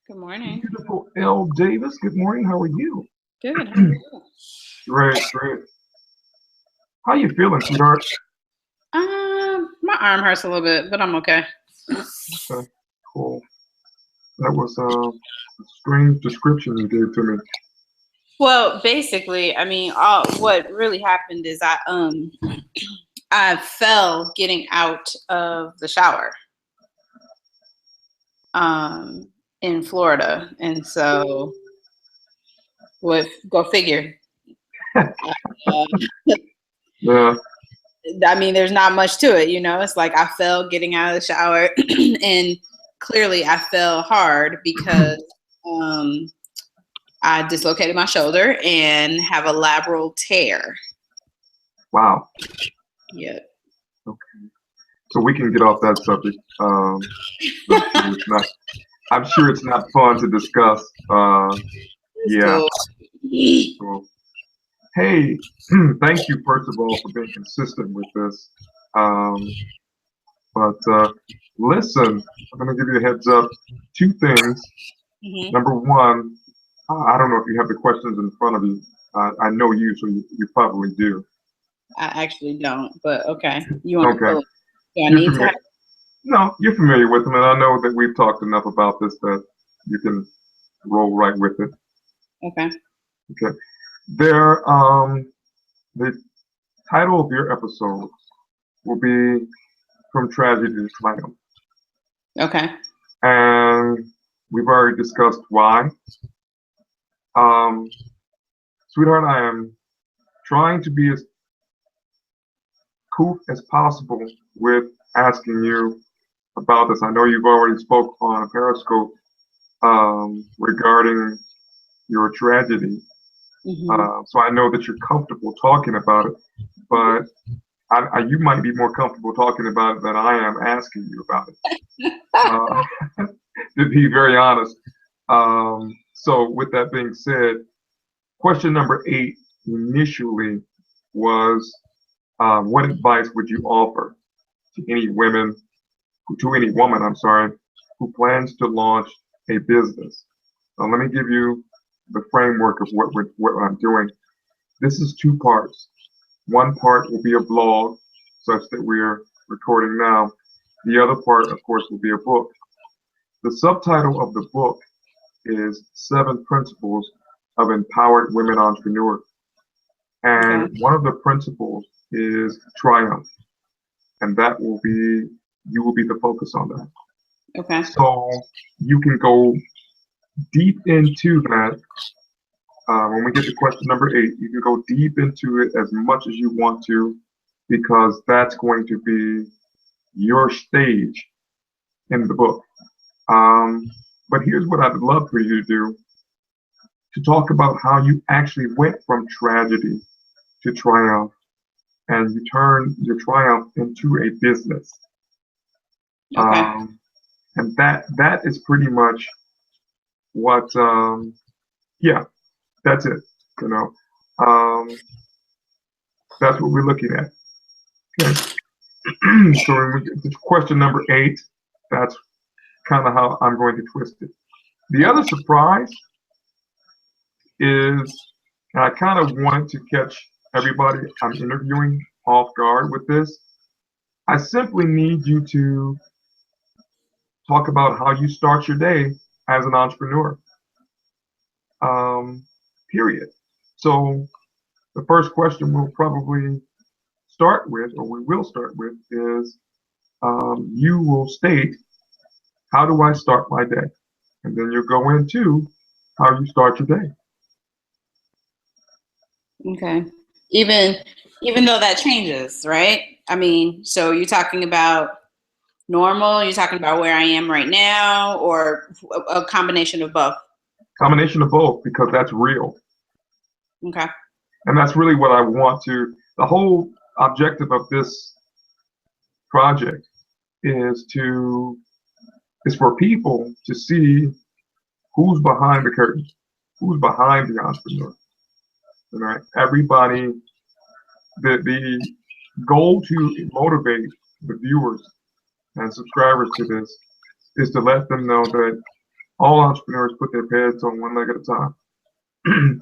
Good morning. Beautiful L. Davis. Good morning. How are you? Good. How are you? Great, great. How you feeling, sweetheart? My arm hurts a little bit, but I'm okay. Okay, cool. That was a strange description you gave to me. Well, basically, what really happened is I fell getting out of the shower um in Florida, and so what? Go figure. Uh, Yeah. there's not much to it, you know. It's like I fell getting out of the shower, and clearly I fell hard because um I dislocated my shoulder and have a labral tear. Wow. Yeah. Okay. So we can get off that subject. I'm sure it's not. I'm sure it's not fun to discuss. It's Yeah. cool. So, hey, thank you first of all for being consistent with this. Um, but listen, I'm going to give you a heads up. Two things. Hmm. Number one, I don't know if you have the questions in front of you. I know you, so you probably do. I actually don't, but okay. You want to Okay, pull it? Do I you're need to familiar. have? No, you're familiar with them, and I know that we've talked enough about this that you can roll right with it. Okay. Okay, there. The title of your episode will be "From Tragedy to Triumph," Okay. and we've already discussed why. Um, Sweetheart, I am trying to be as cool as possible with asking you about this. I know you've already spoke on Periscope regarding your tragedy, Hmm. so I know that you're comfortable talking about it. But you might be more comfortable talking about it than I am asking you about it. Uh, to be very honest. So with that being said, question number 8 initially was, what advice would you offer to any woman, I'm sorry, who plans to launch a business? So let me give you the framework of what I'm doing. This is two parts. One part will be a blog, such that we're recording now. The other part, of course, will be a book. The subtitle of the book is Seven Principles of Empowered Women Entrepreneurs. Okay. And one of the principles is triumph. And you will be the focus on that. Okay. So you can go deep into that. When we get to question number 8, you can go deep into it as much as you want to, because that's going to be your stage in the book. Um, but here's what I'd love for you to do, to talk about how you actually went from tragedy to triumph, and you turned your triumph into a business. Okay. Um, and that is pretty much what, yeah, that's it. You know, um, that's what we're looking at. Okay. So when we get to question number 8, that's kind of how I'm going to twist it. The other Okay. surprise is, and I kind of wanted to catch everybody I'm interviewing off guard with this. I simply need you to talk about how you start your day as an entrepreneur. Um, period. So the first question we'll probably start with, or we will start with, is, you will state, how do I start my day? And then you'll go into how you start your day. Okay. Even even though that changes, right? So you're talking about normal, you're talking about where I am right now, or a combination of both. Combination of both, because that's real. Okay. And that's really what I want to, the whole objective of this project is to, is for people to see who's behind the curtain, who's behind the entrepreneur. You know, everybody, the goal to motivate the viewers and subscribers to this is to let them know that All entrepreneurs put their pants on one leg at a time,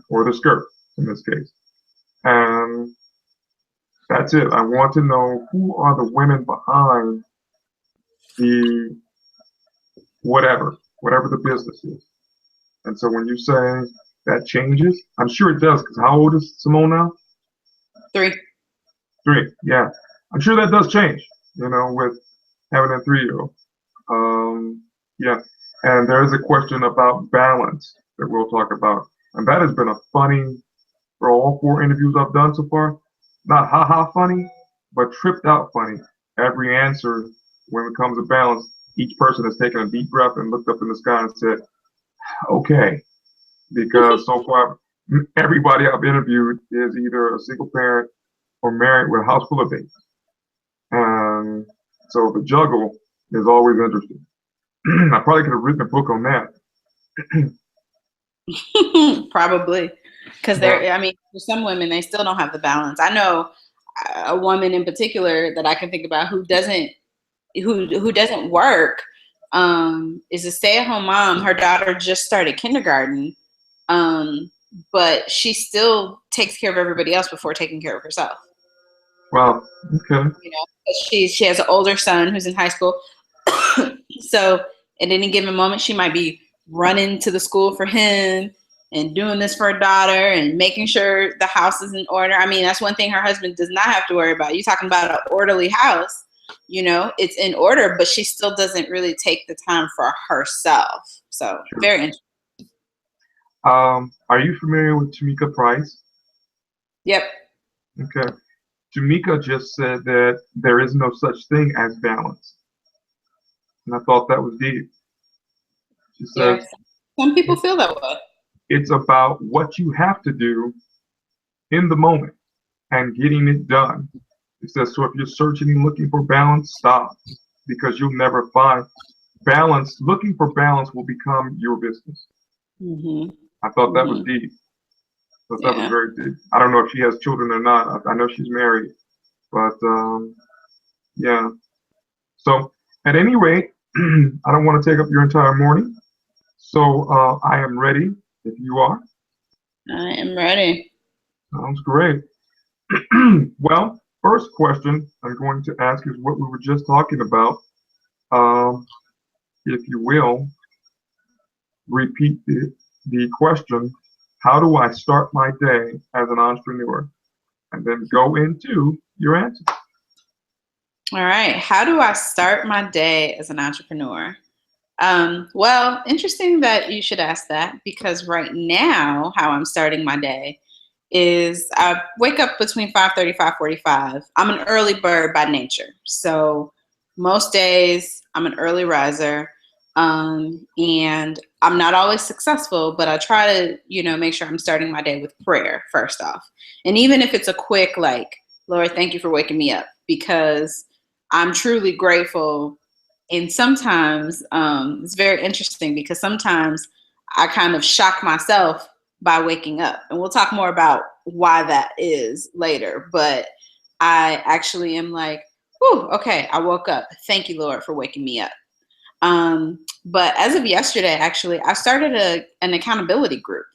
or the skirt in this case. And that's it. I want to know who are the women behind the whatever the business is. And so when you say that changes, I'm sure it does, because how old is Simone now? 3. 3, yeah. I'm sure that does change, with having a 3-year-old. Yeah. And there is a question about balance that we'll talk about. And that has been a funny, for all 4 interviews I've done so far, not ha-ha funny, but tripped out funny. Every answer, when it comes to balance, each person has taken a deep breath and looked up in the sky and said, okay. Because so far, everybody I've interviewed is either a single parent or married with a house full of babies. And so the juggle is always interesting. I probably could have written a book on that. Probably. Because for some women, they still don't have the balance. I know a woman in particular that I can think about who doesn't work, is a stay-at-home mom. Her daughter just started kindergarten, but she still takes care of everybody else before taking care of herself. Wow. Okay. She has an older son who's in high school. So at any given moment, she might be running to the school for him and doing this for her daughter and making sure the house is in order. I mean, that's one thing her husband does not have to worry about. You're talking about an orderly house, it's in order, but she still doesn't really take the time for herself. So Sure. Very interesting. Are you familiar with Tamika Price? Yep. Okay. Tamika just said that there is no such thing as balance. And I thought that was deep. She said, some people feel that way. It's about what you have to do in the moment and getting it done. It says, so if you're searching and looking for balance, stop, because you'll never find balance. Looking for balance will become your business. Mm-hmm. I thought that was deep. That was very deep. I don't know if she has children or not. I know she's married, but yeah. So at any rate, I don't want to take up your entire morning. So I am ready if you are. I am ready. Sounds great. Well, first question I'm going to ask is what we were just talking about. If you will, repeat the question, how do I start my day as an entrepreneur? And then go into your answer. All right. How do I start my day as an entrepreneur? Well, interesting that you should ask that, because right now, how I'm starting my day is I wake up between 5:30, 5:45. I'm an early bird by nature. So most days I'm an early riser. And I'm not always successful, but I try to, make sure I'm starting my day with prayer first off. And even if it's a quick, like, Lord, thank you for waking me up, because I'm truly grateful. And sometimes it's very interesting, because sometimes I kind of shock myself by waking up. And we'll talk more about why that is later. But I actually am like, whew, okay, I woke up. Thank you, Lord, for waking me up. But as of yesterday, actually, I started an accountability group.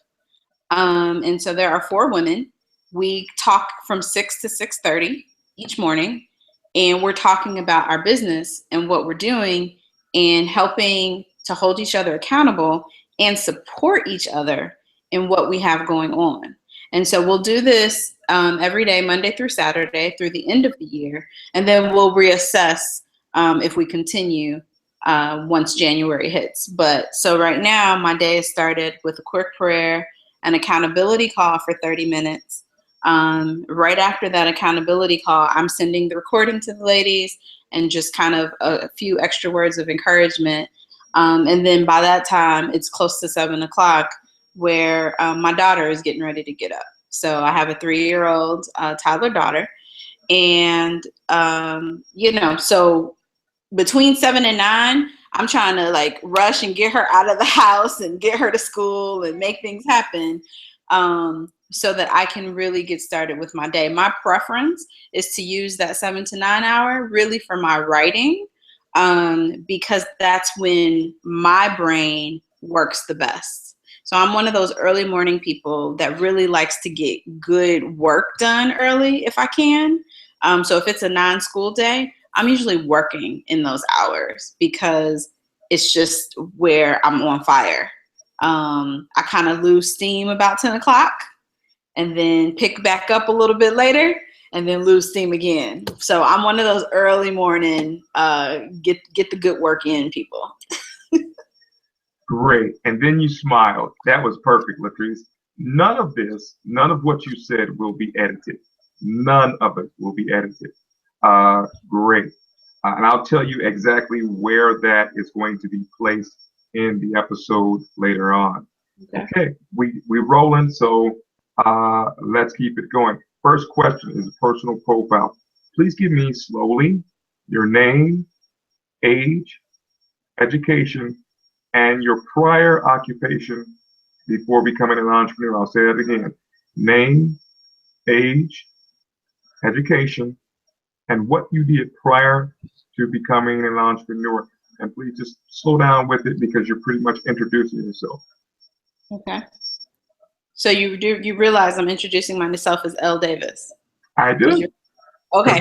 And so there are 4 women. We talk from 6 to 6:30 each morning. And we're talking about our business and what we're doing and helping to hold each other accountable and support each other in what we have going on. And so we'll do this every day, Monday through Saturday, through the end of the year. And then we'll reassess if we continue once January hits. But so right now, my day is started with a quick prayer, an accountability call for 30 minutes. Right after that accountability call, I'm sending the recording to the ladies and just kind of a few extra words of encouragement. And then by that time, it's close to 7 o'clock, where my daughter is getting ready to get up. So I have a 3-year-old toddler daughter. And, so between 7 and 9, I'm trying to like rush and get her out of the house and get her to school and make things happen. So that I can really get started with my day. My preference is to use that 7 to 9 hour really for my writing, because that's when my brain works the best. So I'm one of those early morning people that really likes to get good work done early if I can. So if it's a non-school day, I'm usually working in those hours because it's just where I'm on fire. I kind of lose steam about 10 o'clock and then pick back up a little bit later and then lose steam again. So I'm one of those early morning, get the good work in people. Great. And then you smiled. That was perfect, Latrice. None of what you said will be edited. None of it will be edited. Great. And I'll tell you exactly where that is going to be placed in the episode later on. Okay, we're rolling, so let's keep it going. First question is a personal profile. Please give me slowly your name, age, education, and your prior occupation before becoming an entrepreneur. I'll say that again. Name, age, education, and what you did prior to becoming an entrepreneur. And please just slow down with it because you're pretty much introducing yourself. Okay. So you realize I'm introducing myself as L. Davis. I do. Okay.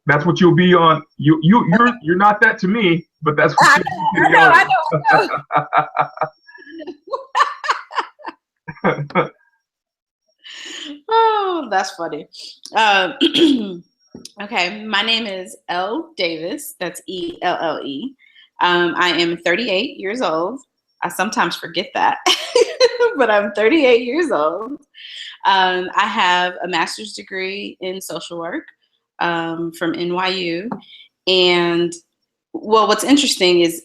That's what you'll be on. You're not that to me, but that's what you'll be on. I know. Oh, that's funny. Okay, my name is L. Davis. That's E-L-L-E. I am 38 years old. I sometimes forget that, but I'm 38 years old. I have a master's degree in social work from NYU. And well, what's interesting is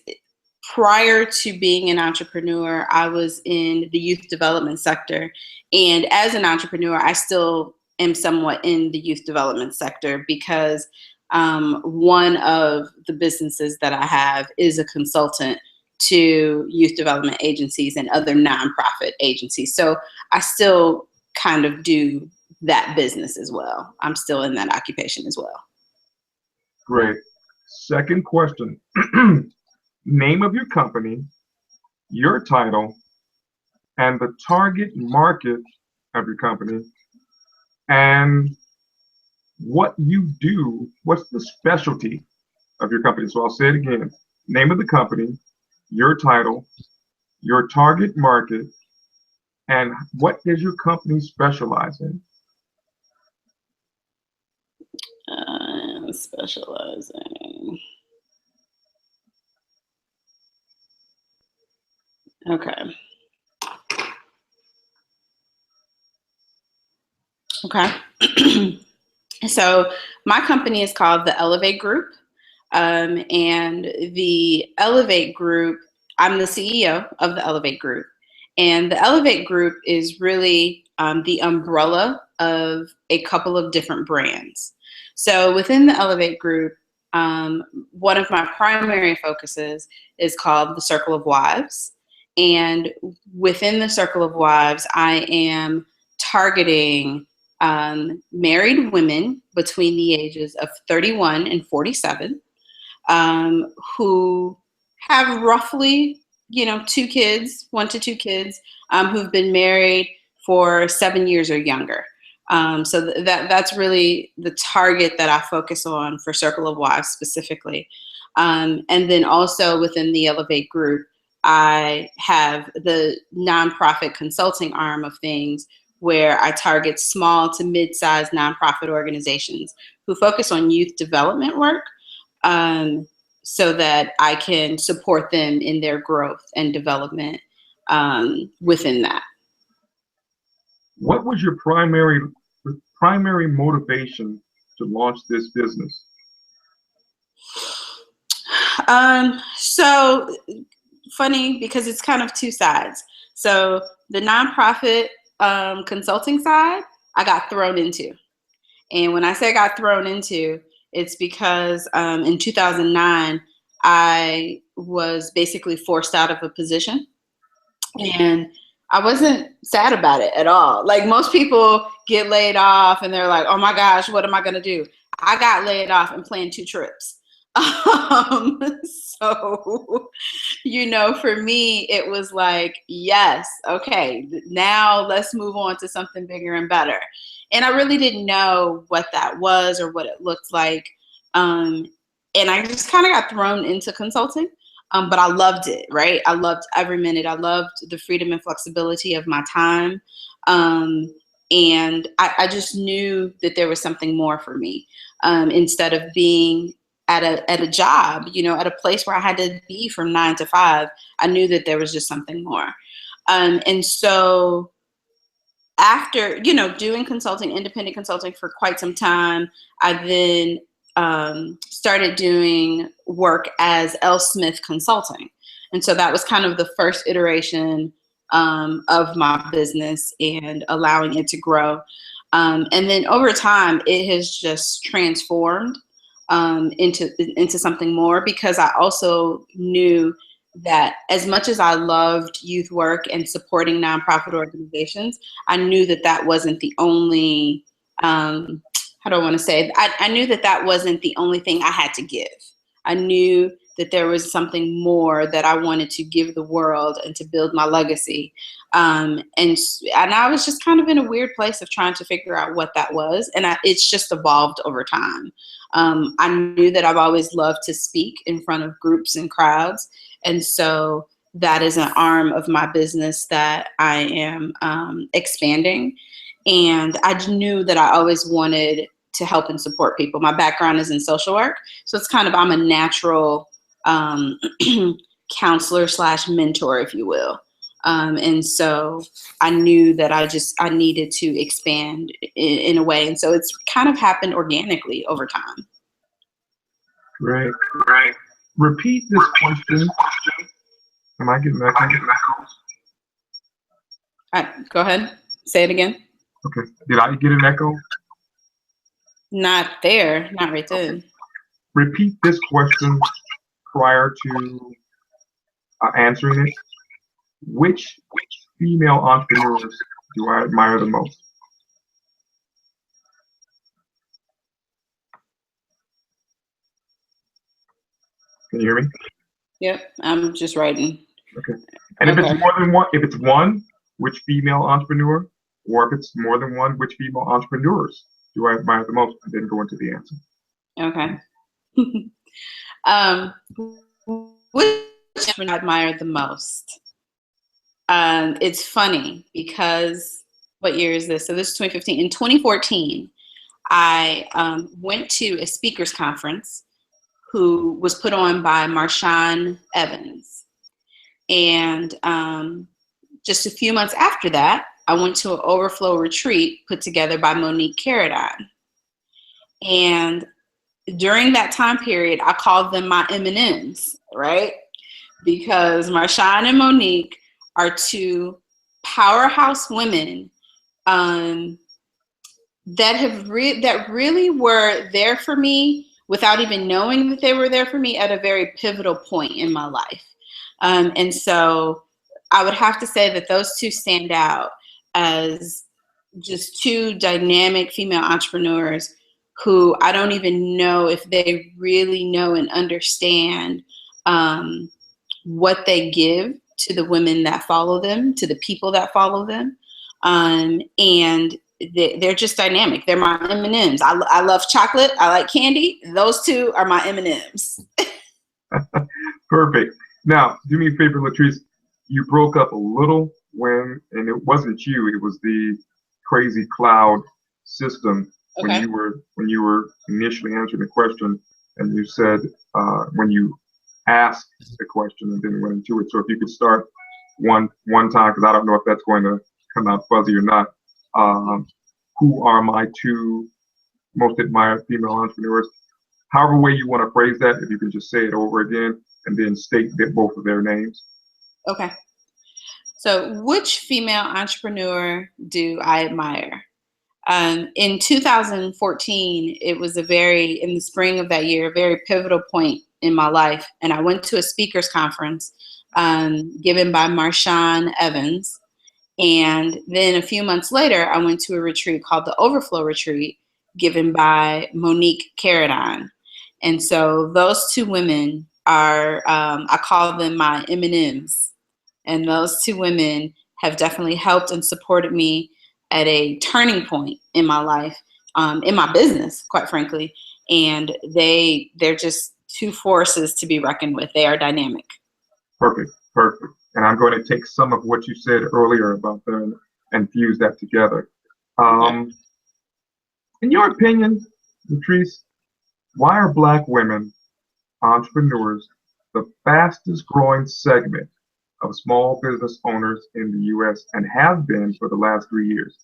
prior to being an entrepreneur, I was in the youth development sector. And as an entrepreneur, I still am somewhat in the youth development sector because one of the businesses that I have is a consultant to youth development agencies and other nonprofit agencies. So I still kind of do that business as well. I'm still in that occupation as well. Great. Second question. Name of your company, your title, and the target market of your company, and what you do. What's the specialty of your company? So I'll say it again. Name of the company, your title, your target market, and what does your company specialize in? Specializing. Okay. Okay. So my company is called the Elevate Group. And the Elevate Group, I'm the CEO of the Elevate Group. And the Elevate Group is really the umbrella of a couple of different brands. So within the Elevate Group, one of my primary focuses is called the Circle of Wives. And within the Circle of Wives, I am targeting married women between the ages of 31 and 47 who have roughly, 2 kids, 1 to 2 kids, who've been married for 7 years or younger. So that's really the target that I focus on for Circle of Wives specifically. And then also within the Elevate Group, I have the nonprofit consulting arm of things where I target small to mid-sized nonprofit organizations who focus on youth development work so that I can support them in their growth and development within that. What was your primary motivation to launch this business? So funny because it's kind of 2 sides. So the nonprofit consulting side, I got thrown into. And when I say I got thrown into, it's because in 2009, I was basically forced out of a position. And I wasn't sad about it at all. Like most people get laid off and they're like, oh my gosh, what am I going to do? I got laid off and planned 2 trips. So, for me, it was like, yes, okay, now let's move on to something bigger and better. And I really didn't know what that was or what it looked like. And I just kind of got thrown into consulting. But I loved it, right? I loved every minute. I loved the freedom and flexibility of my time. And I just knew that there was something more for me, instead of being at a job, at a place where I had to be from 9 to 5. I knew that there was just something more. And so after, doing consulting, independent consulting for quite some time, I then started doing work as L. Smith Consulting. And so that was kind of the first iteration of my business and allowing it to grow. And then over time, it has just transformed into something more, because I also knew that as much as I loved youth work and supporting nonprofit organizations, I knew that that wasn't the only, how do I want to say? I knew that that wasn't the only thing I had to give. I knew that there was something more that I wanted to give the world and to build my legacy. And I was just kind of in a weird place of trying to figure out what that was. And it's just evolved over time. I knew that I've always loved to speak in front of groups and crowds. And so that is an arm of my business that I am expanding. And I knew that I always wanted to help and support people. My background is in social work. So it's kind of, I'm a natural counselor / mentor, if you will. And so I knew that I needed to expand in a way. And so it's kind of happened organically over time. Great. Repeat this question. Am I getting that? Go ahead. Say it again. Okay. Did I get an echo? Not there. Not right there. Okay. Repeat this question prior to answering it. Which female entrepreneurs do I admire the most? Can you hear me? Yep, I'm just writing. Okay. And if it's more than one, if it's one, which female entrepreneur, or if it's more than one, which female entrepreneurs do I admire the most? And then go into the answer. Okay. Which one I admire the most? It's funny because, what year is this? So this is 2015. In 2014, I went to a speakers conference who was put on by Marshawn Evans. And just a few months after that, I went to an overflow retreat put together by Monique Carradine. And during that time period, I called them my M&Ms, right? Because Marshawn and Monique are two powerhouse women that really were there for me without even knowing that they were there for me at a very pivotal point in my life. And so I would have to say that those two stand out as just two dynamic female entrepreneurs who I don't even know if they really know and understand what they give to the women that follow them, to the people that follow them. And they're just dynamic. They're my M&Ms. I love chocolate. I like candy. Those two are my M&Ms. Perfect. Now, do me a favor, Latrice. You broke up a little and it wasn't you. It was the crazy cloud system. Okay. When you were initially answering the question, and you said when you asked the question and then went into it. So if you could start one time, because I don't know if that's going to come out fuzzy or not. Who are my two most admired female entrepreneurs? However way you want to phrase that, if you can just say it over again and then state both of their names. Okay. So which female entrepreneur do I admire? In 2014, it was in the spring of that year, a very pivotal point in my life. And I went to a speakers conference given by Marshawn Evans. And then a few months later, I went to a retreat called the Overflow Retreat given by Monique Carradine. And so those two women are, I call them my M&Ms. And those two women have definitely helped and supported me at a turning point in my life, in my business, quite frankly. And they're just two forces to be reckoned with. They are dynamic. Perfect, perfect. And I'm going to take some of what you said earlier about them and fuse that together. In your opinion, Latrice, why are Black women entrepreneurs the fastest growing segment of small business owners in the U.S. and have been for the last 3 years?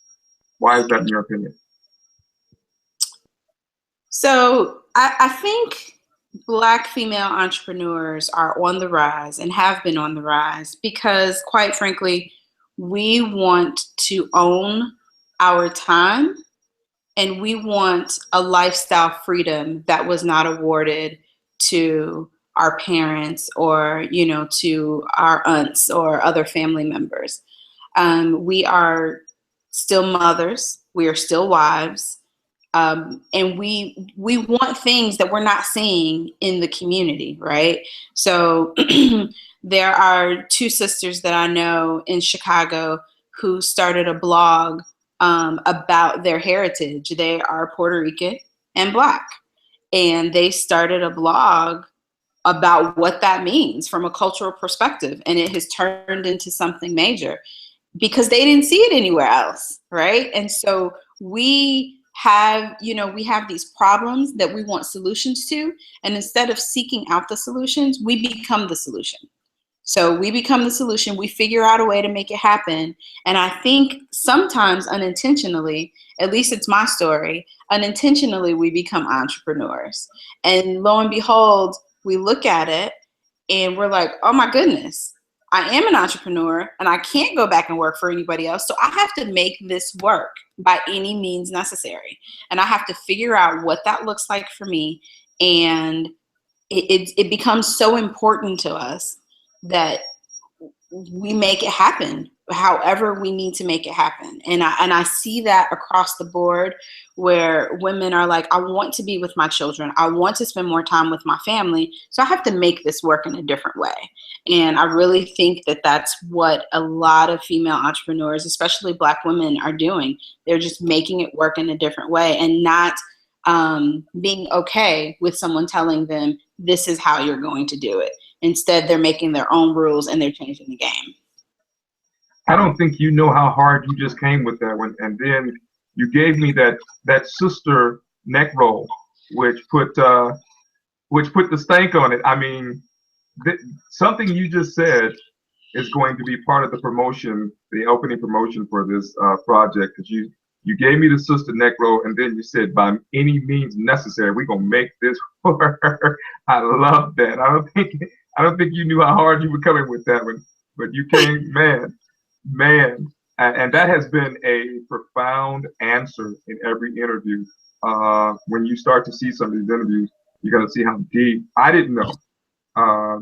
Why is that in your opinion? So I think Black female entrepreneurs are on the rise and have been on the rise because, quite frankly, we want to own our time and we want a lifestyle freedom that was not awarded to our parents or, to our aunts or other family members. We are still mothers. We are still wives. And we want things that we're not seeing in the community, right? So there are two sisters that I know in Chicago who started a blog about their heritage. They are Puerto Rican and Black, and they started a blog about what that means from a cultural perspective, and it has turned into something major because they didn't see it anywhere else, right? And so we have these problems that we want solutions to, and instead of seeking out the solutions, we become the solution. So we become the solution, we figure out a way to make it happen. And I think sometimes unintentionally, at least it's my story, unintentionally we become entrepreneurs. And lo and behold, we look at it and we're like, oh my goodness, I am an entrepreneur and I can't go back and work for anybody else. So I have to make this work by any means necessary. And I have to figure out what that looks like for me. And it becomes so important to us that we make it happen however we need to make it happen. And I see that across the board where women are like, I want to be with my children. I want to spend more time with my family. So I have to make this work in a different way. And I really think that that's what a lot of female entrepreneurs, especially Black women, are doing. They're just making it work in a different way and not being okay with someone telling them this is how you're going to do it. Instead, they're making their own rules and they're changing the game. I don't think you know how hard you just came with that one. And then you gave me that sister neck roll, which put the stank on it. I mean, something you just said is going to be part of the promotion, the opening promotion for this project. Because you gave me the sister neck roll, and then you said, by any means necessary, we're gonna make this work. I love that. I don't think you knew how hard you were coming with that one, but you came, man, and that has been a profound answer in every interview. When you start to see some of these interviews, you're gonna see how deep. I didn't know,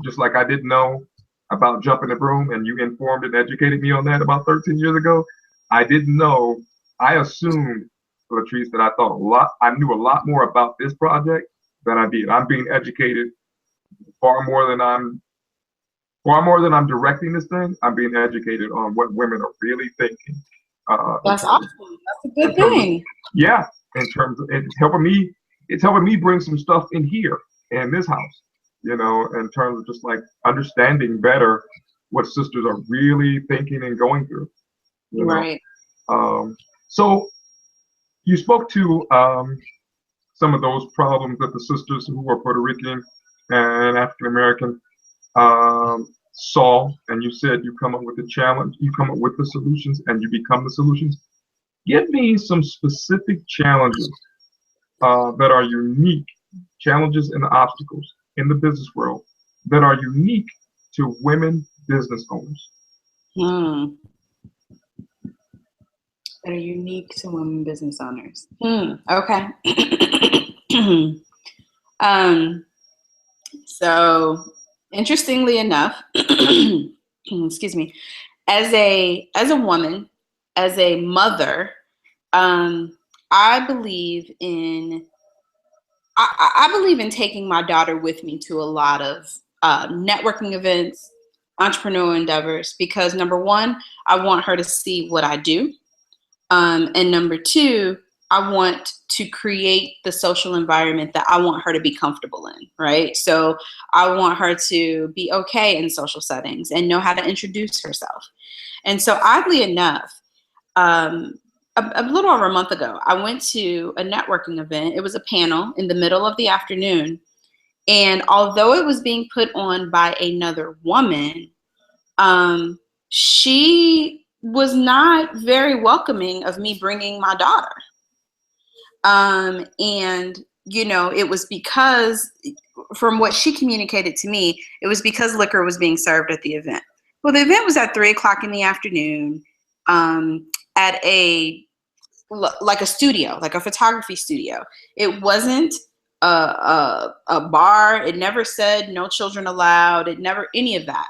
just like I didn't know about jumping the broom, and you informed and educated me on that about 13 years ago. I didn't know. I assumed, Latrice, that I knew a lot more about this project than I did. I'm being educated far more than I'm directing this thing. I'm being educated on what women are really thinking. That's awesome. That's a good thing. Yeah, in terms of it's helping me bring some stuff in here in this house, in terms of just like understanding better what sisters are really thinking and going through. Right. So you spoke to some of those problems that the sisters who are Puerto Rican and African American saw, and you said you come up with the challenge, you come up with the solutions, and you become the solutions. Give me some specific challenges that are unique, challenges and obstacles in the business world that are unique to women business owners. That are unique to women business owners. Okay. So interestingly enough, excuse me, as a woman, as a mother, I believe in I believe in taking my daughter with me to a lot of networking events, entrepreneurial endeavors, because number one, I want her to see what I do. And number two, I want to create the social environment that I want her to be comfortable in, right? So I want her to be okay in social settings and know how to introduce herself. And so oddly enough, a little over a month ago, I went to a networking event. It was a panel in the middle of the afternoon. And although it was being put on by another woman, she was not very welcoming of me bringing my daughter. And, you know, it was because, from what she communicated to me, it was because liquor was being served at the event. Well, the event was at 3 o'clock in the afternoon, at like a studio, like a photography studio. It wasn't a bar. It never said no children allowed. It never, any of that.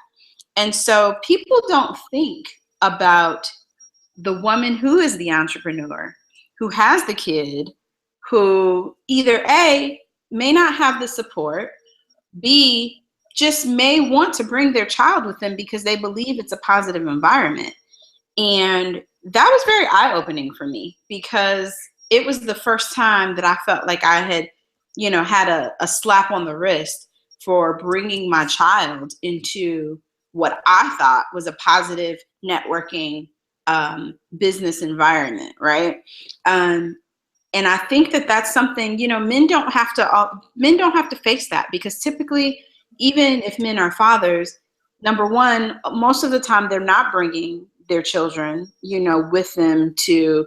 And so people don't think about the woman who is the entrepreneur, who has the kid, who either A, may not have the support, B, just may want to bring their child with them because they believe it's a positive environment. And that was very eye-opening for me, because it was the first time that I felt like I had, you know, had a slap on the wrist for bringing my child into what I thought was a positive networking business environment, right? And I think that that's something, you know, men don't have to face that, because typically, even if men are fathers, number one, most of the time they're not bringing their children, you know, with them to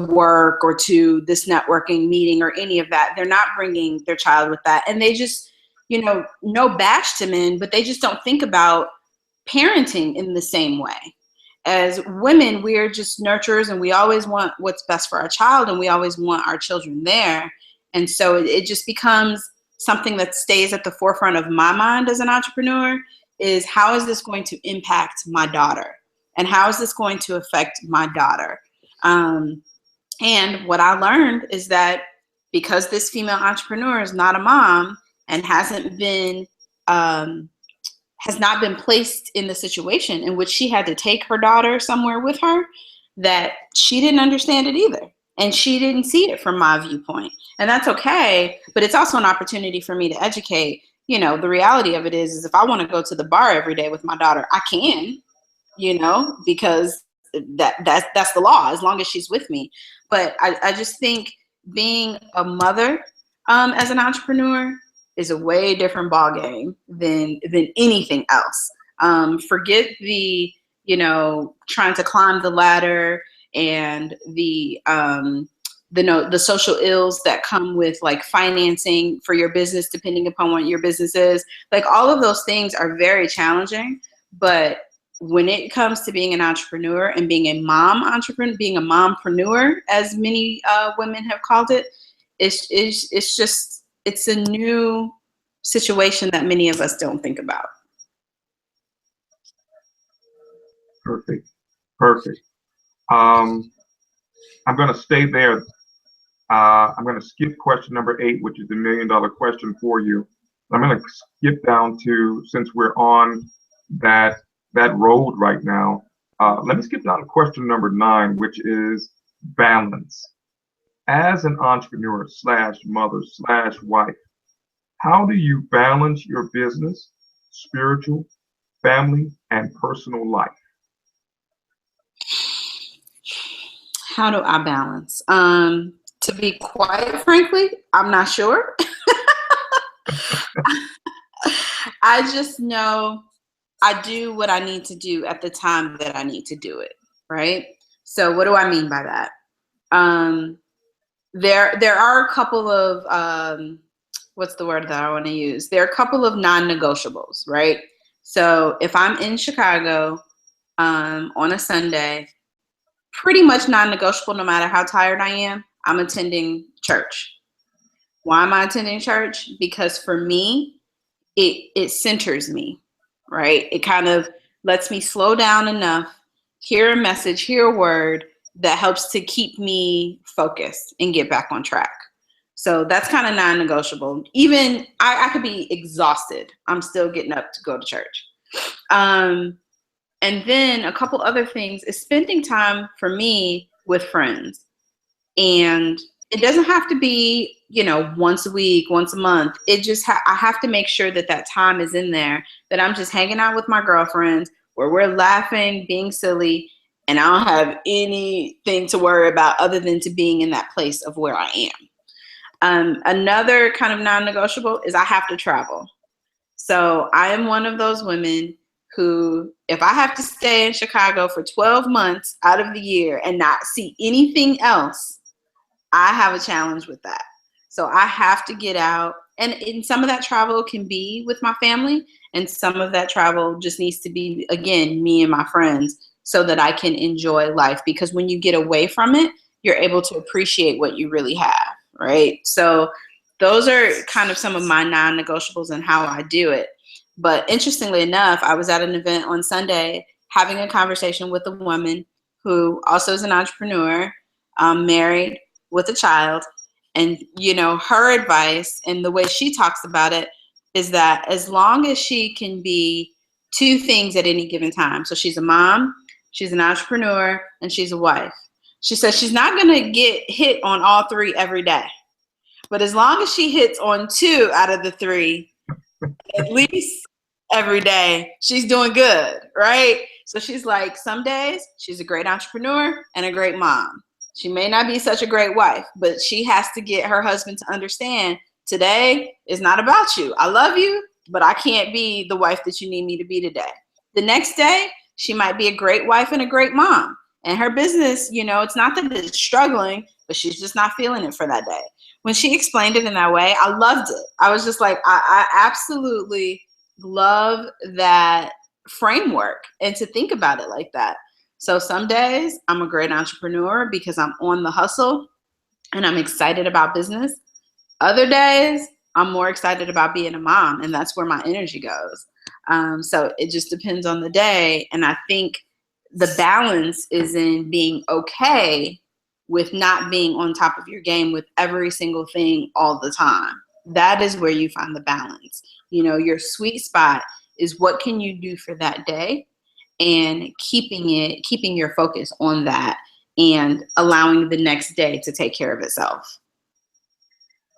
work or to this networking meeting or any of that. They're not bringing their child with that. And they just, you know, no bash to men, but they just don't think about parenting in the same way. As women, we're just nurturers, and we always want what's best for our child, and we always want our children there. And so it just becomes something that stays at the forefront of my mind as an entrepreneur, is how is this going to impact my daughter? And how is this going to affect my daughter? And what I learned is that because this female entrepreneur is not a mom and has not been placed in the situation in which she had to take her daughter somewhere with her, that she didn't understand it either. And she didn't see it from my viewpoint. And that's okay, but it's also an opportunity for me to educate. You know, the reality of it is if I want to go to the bar every day with my daughter, I can, you know, because that's the law, as long as she's with me. But I just think being a mother as an entrepreneur is a way different ballgame than anything else. Forget the, you know, trying to climb the ladder and the social ills that come with like financing for your business, depending upon what your business is. Like, all of those things are very challenging, but when it comes to being an entrepreneur and being a mom entrepreneur, being a mompreneur, as many women have called it, it's a new situation that many of us don't think about. Perfect. I'm going to stay there. I'm going to skip question number 8, which is the $1 million question for you. I'm going to skip down to, since we're on that road right now, let me skip down to question number 9, which is balance. As an entrepreneur / mother / wife, how do you balance your business, spiritual, family, and personal life? How do I balance? To be quite frankly, I'm not sure. I just know I do what I need to do at the time that I need to do it, right? So what do I mean by that? There are a couple of, what's the word that I want to use? There are a couple of non-negotiables, right? So if I'm in Chicago on a Sunday, pretty much non-negotiable, no matter how tired I am, I'm attending church. Why am I attending church? Because for me, it centers me, right? It kind of lets me slow down enough, hear a message, hear a word that helps to keep me focused and get back on track. So that's kind of non-negotiable. Even I could be exhausted. I'm still getting up to go to church. And then a couple other things is spending time for me with friends. And it doesn't have to be, once a week, once a month. It just, I have to make sure that that time is in there, that I'm just hanging out with my girlfriends where we're laughing, being silly, and I don't have anything to worry about other than to being in that place of where I am. Another kind of non-negotiable is I have to travel. So I am one of those women who, if I have to stay in Chicago for 12 months out of the year and not see anything else, I have a challenge with that. So I have to get out. And some of that travel can be with my family, and some of that travel just needs to be, again, me and my friends, so that I can enjoy life. Because when you get away from it, you're able to appreciate what you really have, right? So those are kind of some of my non-negotiables and how I do it. But interestingly enough, I was at an event on Sunday having a conversation with a woman who also is an entrepreneur, married with a child. And, her advice and the way she talks about it is that as long as she can be two things at any given time. So she's a mom, she's an entrepreneur, and she's a wife. She says she's not going to get hit on all three every day. But as long as she hits on two out of the three, at least every day, she's doing good, right? So she's like, some days she's a great entrepreneur and a great mom. She may not be such a great wife, but she has to get her husband to understand today is not about you. I love you, but I can't be the wife that you need me to be today. The next day, she might be a great wife and a great mom. And her business, it's not that it's struggling, but she's just not feeling it for that day. When she explained it in that way, I loved it. I was just like, I absolutely love that framework and to think about it like that. So some days I'm a great entrepreneur because I'm on the hustle and I'm excited about business. Other days I'm more excited about being a mom, and that's where my energy goes. So it just depends on the day. And I think the balance is in being okay with not being on top of your game with every single thing all the time. That is where you find the balance. Your sweet spot is what can you do for that day, and keeping your focus on that and allowing the next day to take care of itself.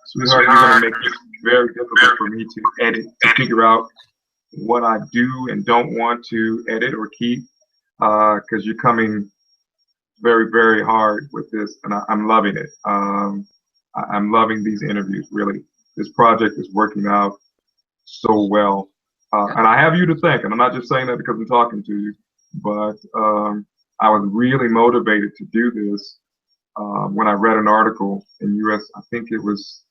Sweetheart, you're going to make it very difficult for me to edit, to figure out what I do and don't want to edit or keep, because you're coming very, very hard with this, and I'm loving it. I'm loving these interviews, really. This project is working out so well. And I have you to thank, and I'm not just saying that because I'm talking to you, but I was really motivated to do this when I read an article in US, I think it was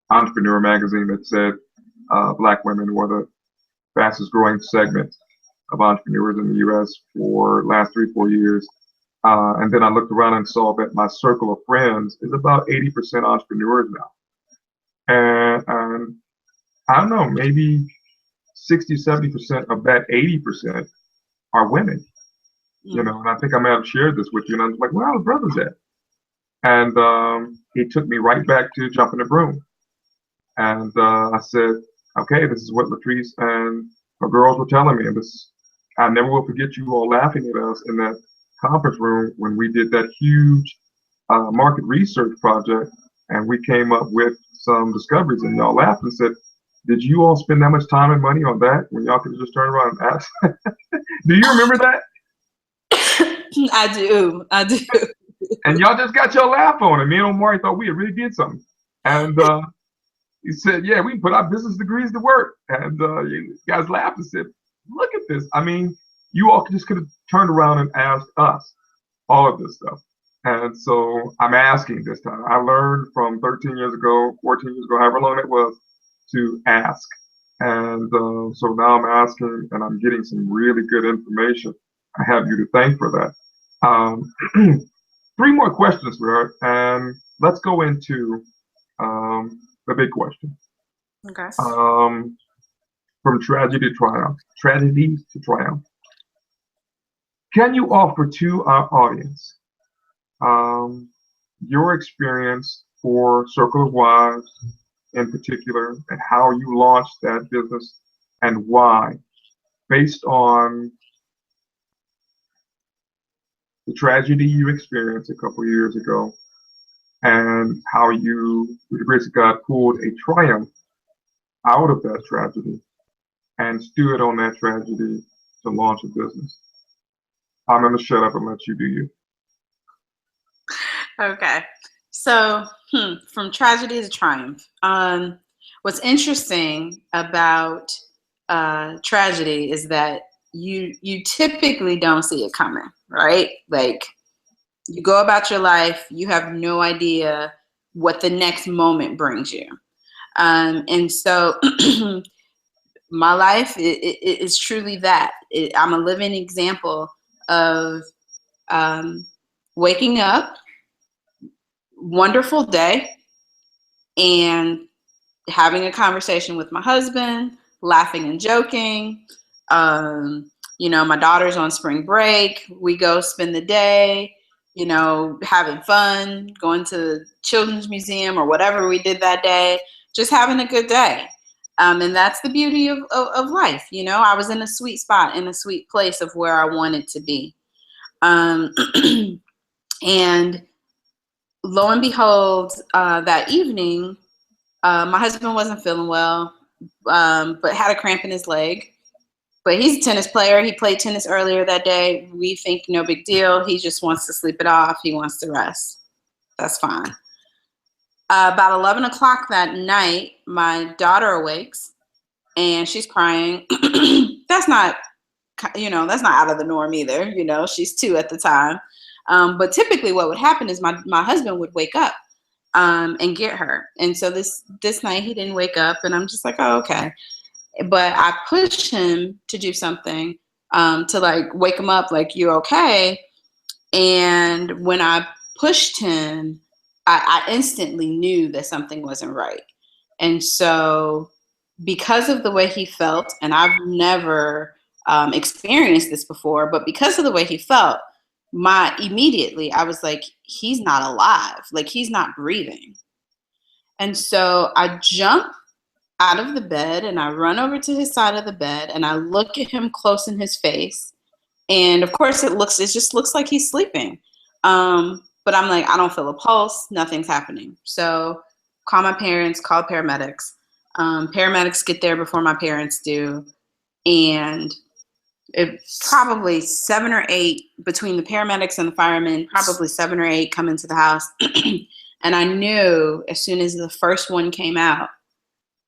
Entrepreneur magazine, that said Black women were the fastest growing segment of entrepreneurs in the US for last 3-4 years. And then I looked around and saw that my circle of friends is about 80% entrepreneurs now. And I don't know, maybe 60-70% of that 80% are women. And I think I may have shared this with you, and I was like, "Well, his brother's at?" And he took me right back to Jumping the Broom. And I said, "Okay, this is what Latrice and her girls were telling me, and this, I never will forget you all laughing at us in that conference room when we did that huge market research project, and we came up with some discoveries, and y'all laughed and said, did you all spend that much time and money on that when y'all could just turn around and ask?" Do you remember that? I do. And y'all just got your laugh on it. Me and Omari thought we really did something. And he said, yeah, we can put our business degrees to work. And you guys laughed and said, look at this. I mean, you all just could have turned around and asked us all of this stuff. And so I'm asking this time. I learned from 13 years ago, 14 years ago, however long it was, to ask. And so now I'm asking, and I'm getting some really good information. I have you to thank for that. 3 more questions, Rhett, and let's go into the big question. Okay. From tragedy to triumph. Tragedy to triumph. Can you offer to our audience your experience for Circle of Wives in particular, and how you launched that business and why, based on the tragedy you experienced a couple years ago, and how you, with the grace of God, pulled a triumph out of that tragedy and stood on that tragedy to launch a business. I'm going to shut up and let you do you. Okay. So, from tragedy to triumph. What's interesting about tragedy is that you typically don't see it coming, right? Like, you go about your life, you have no idea what the next moment brings you. And so my life is truly that. I'm a living example of waking up, wonderful day, and having a conversation with my husband, laughing and joking. My daughter's on spring break. We go spend the day, having fun, going to the children's museum or whatever we did that day, just having a good day. And that's the beauty of life. I was in a sweet spot, in a sweet place of where I wanted to be. And lo and behold, that evening, my husband wasn't feeling well, but had a cramp in his leg. But he's a tennis player. He played tennis earlier that day. We think no big deal. He just wants to sleep it off. He wants to rest. That's fine. About 11 o'clock that night, my daughter awakes and she's crying. That's not out of the norm either. She's 2 at the time. But typically what would happen is my husband would wake up and get her. And so this night he didn't wake up, and I'm just like, oh, okay. But I pushed him to do something to like wake him up, like, you okay? And when I pushed him, I instantly knew that something wasn't right. And so because of the way he felt, and I've never experienced this before, but because of the way he felt, immediately I was like, he's not alive. Like, he's not breathing. And so I jump out of the bed and I run over to his side of the bed and I look at him close in his face. And of course it just looks like he's sleeping. But I'm like, I don't feel a pulse. Nothing's happening. So call my parents, call paramedics. Paramedics get there before my parents do. And probably 7 or 8 between the paramedics and the firemen, probably 7 or 8 come into the house. And I knew as soon as the first one came out,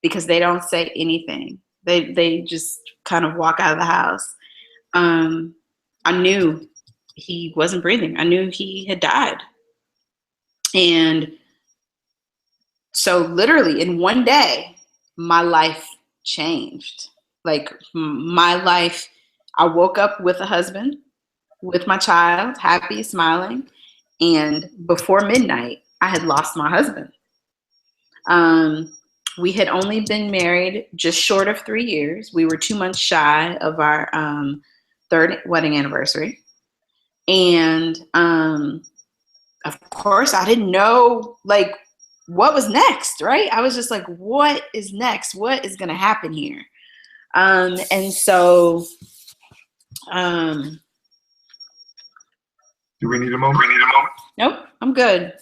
because they don't say anything. They just kind of walk out of the house. I knew he wasn't breathing. I knew he had died. And so literally in one day, my life changed. Like, my life, I woke up with a husband, with my child, happy, smiling. And before midnight, I had lost my husband. We had only been married just short of 3 years. We were 2 months shy of our 3rd wedding anniversary. And of course, I didn't know, like, what was next, right? I was just like, what is next? What is going to happen here? And so... Do we need a moment? Nope, I'm good.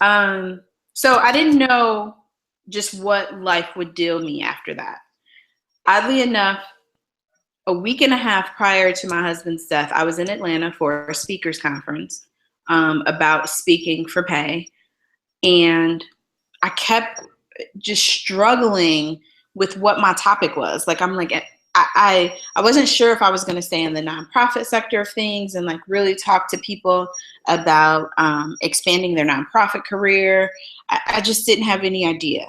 So I didn't know just what life would deal me after that. Oddly enough, a week and a half prior to my husband's death, I was in Atlanta for a speakers conference about speaking for pay. And I kept just struggling with what my topic was. Like, I'm like, I wasn't sure if I was going to stay in the nonprofit sector of things and like really talk to people about expanding their nonprofit career. I just didn't have any idea.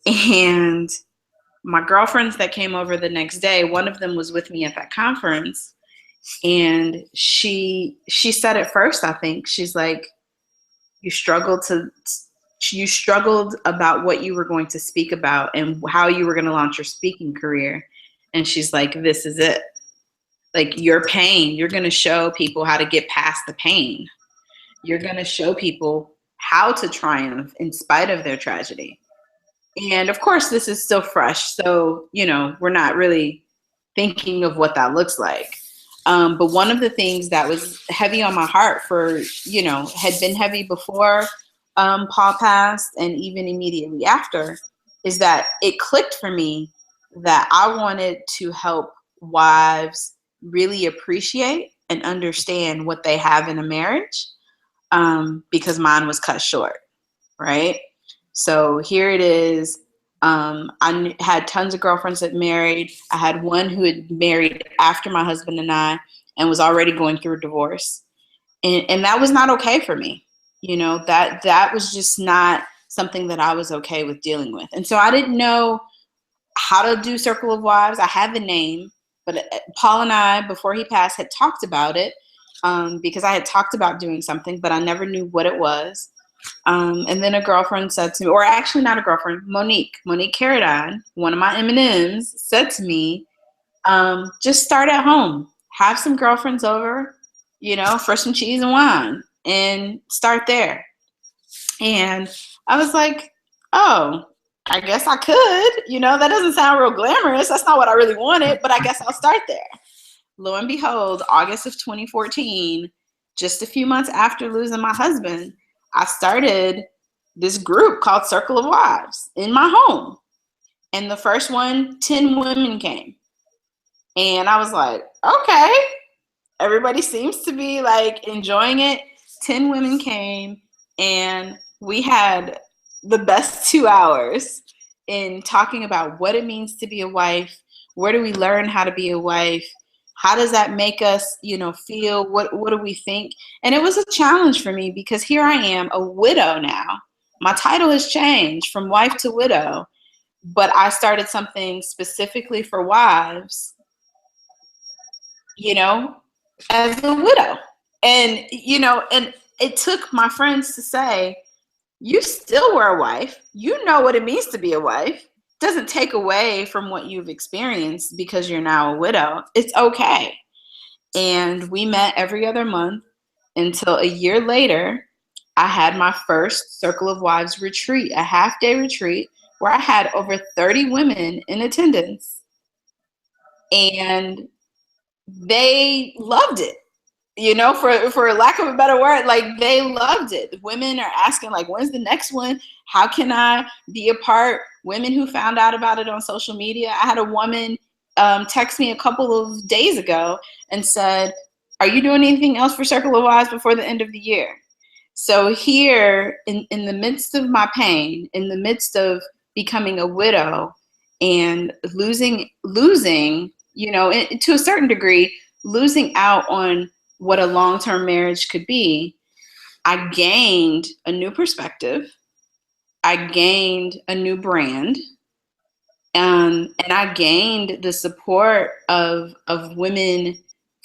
And my girlfriends that came over the next day, one of them was with me at that conference, and she said at first, I think, she's like, you struggled about what you were going to speak about and how you were going to launch your speaking career. And she's like, this is it. Like, your pain, you're going to show people how to get past the pain. You're going to show people how to triumph in spite of their tragedy. And of course, this is still fresh. So, we're not really thinking of what that looks like. But one of the things that was heavy on my heart had been heavy before Paul passed and even immediately after, is that it clicked for me that I wanted to help wives really appreciate and understand what they have in a marriage, because mine was cut short, right? So here it is. I had tons of girlfriends that married. I had one who had married after my husband and I and was already going through a divorce. And that was not okay for me. That was just not something that I was okay with dealing with. And so I didn't know how to do Circle of Wives. I had the name, but Paul and I, before he passed, had talked about it, because I had talked about doing something, but I never knew what it was. And then a girlfriend said to me, or actually not a girlfriend, Monique Carradine, one of my M&Ms, said to me, just start at home, have some girlfriends over, for some cheese and wine, and start there. And I was like, oh, I guess I could, that doesn't sound real glamorous. That's not what I really wanted, but I guess I'll start there. Lo and behold, August of 2014, just a few months after losing my husband, I started this group called Circle of Wives in my home. And the first one, 10 women came. And I was like, okay, everybody seems to be like enjoying it. 10 women came and we had the best 2 hours in talking about what it means to be a wife. Where do we learn how to be a wife? How does that make us, feel? What do we think? And it was a challenge for me because here I am, a widow now. My title has changed from wife to widow, but I started something specifically for wives, as a widow. And, and it took my friends to say, you still were a wife. You know what it means to be a wife. Doesn't take away from what you've experienced because you're now a widow. It's okay. And we met every other month until a year later, I had my first Circle of Wives retreat, a half-day retreat where I had over 30 women in attendance. And they loved it. For lack of a better word, like they loved it. The women are asking, like, when's the next one? How can I be a part? Women who found out about it on social media. I had a woman text me a couple of days ago and said, are you doing anything else for Circle of Wives before the end of the year? So here, in the midst of my pain, in the midst of becoming a widow and losing, to a certain degree, losing out on what a long-term marriage could be, I gained a new perspective. I gained a new brand. And I gained the support of women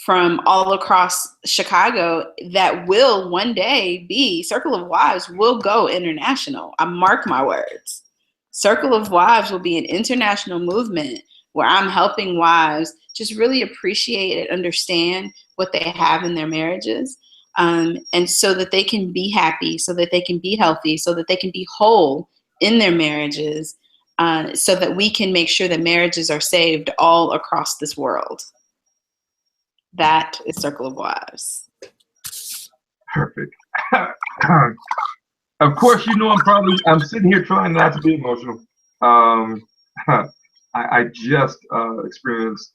from all across Chicago that will one day be, Circle of Wives will go international. I mark my words. Circle of Wives will be an international movement where I'm helping wives just really appreciate and understand what they have in their marriages, and so that they can be happy, so that they can be healthy, so that they can be whole in their marriages, so that we can make sure that marriages are saved all across this world. That is Circle of Wives. Perfect. Of course, I'm sitting here trying not to be emotional. I just experienced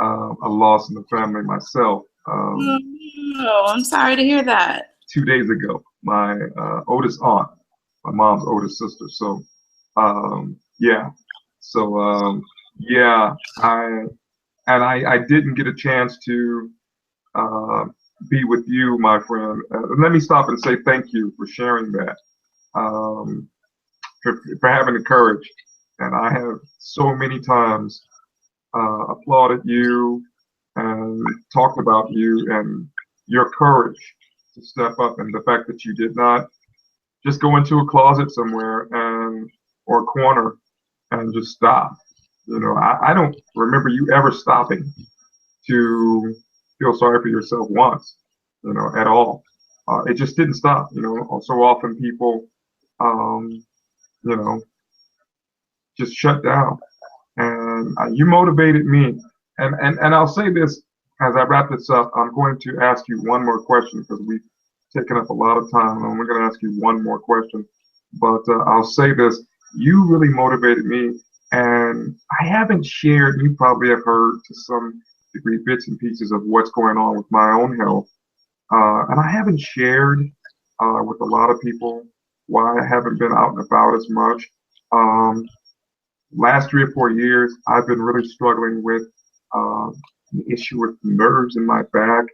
a loss in the family myself. I'm sorry to hear that. 2 days ago, my oldest aunt, my mom's oldest sister. So, yeah. So, yeah, I didn't get a chance to be with you, my friend. Let me stop and say thank you for sharing that, for having the courage. And I have so many times applauded you and talked about you and your courage to step up, and the fact that you did not just go into a closet somewhere or a corner and just stop. I don't remember you ever stopping to feel sorry for yourself once, at all. it just didn't stop. So often people, um, you know, just shut down. And you motivated me. And I'll say this as I wrap this up. I'm going to ask you one more question because we've taken up a lot of time, and we're going to ask you one more question. But I'll say this: you really motivated me, and I haven't shared. You probably have heard to some degree bits and pieces of what's going on with my own health, and I haven't shared with a lot of people why I haven't been out and about as much. Um, Last 3 or 4 years, I've been really struggling with the issue with nerves in my back.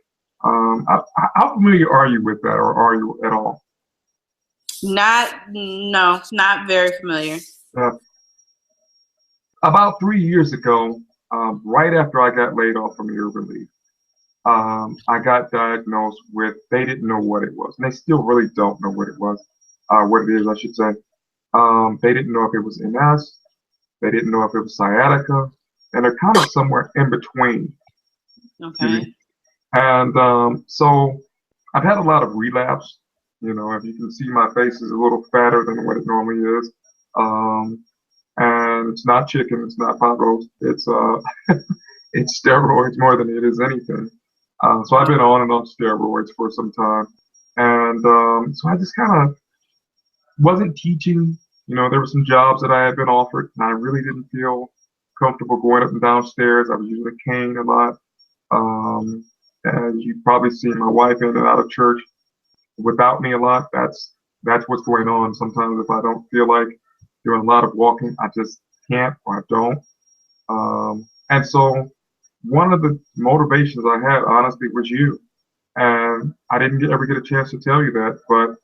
How familiar are you with that, or are you at all? No, not very familiar. Uh, about 3 years ago, right after I got laid off from Year Relief, I got diagnosed with, they didn't know what it was. And they still really don't know what it was, what it is, I should say. They didn't know if it was MS. They didn't know if it was sciatica. And they're kind of somewhere in between. Okay. And so I've had a lot of relapse. If you can see, my face is a little fatter than what it normally is. And it's not chicken, it's not pot roast. It's it's steroids more than it is anything. So I've been on and off steroids for some time. And so I just kind of wasn't teaching. There were some jobs that I had been offered, and I really didn't feel comfortable going up and downstairs. I was using a cane a lot. And you've probably seen my wife in and out of church without me a lot. That's what's going on. Sometimes if I don't feel like doing a lot of walking, I just can't, or I don't. And so one of the motivations I had, honestly, was you. And I didn't ever get a chance to tell you that, but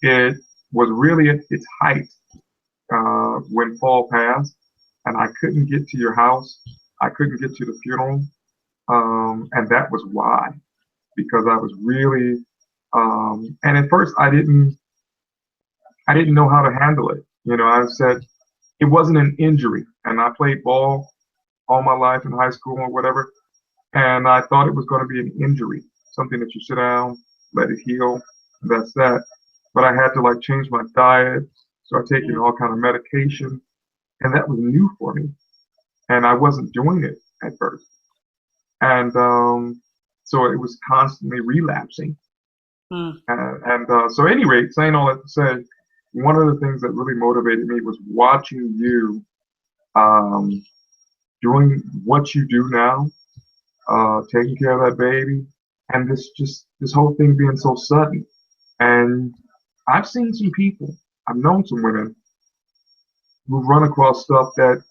it was really at its height when Paul passed, and I couldn't get to your house. I couldn't get to the funeral. And that was why, because I was really, and at first I didn't know how to handle it. I said it wasn't an injury, and I played ball all my life in high school or whatever, and I thought it was going to be an injury, something that you sit down, let it heal, and that's that. But I had to like change my diet, start taking all kind of medication, and that was new for me, and I wasn't doing it at first. And so it was constantly relapsing. So, at any rate, saying all that to say, one of the things that really motivated me was watching you doing what you do now, taking care of that baby, and this whole thing being so sudden. And I've seen some people, I've known some women who run across stuff that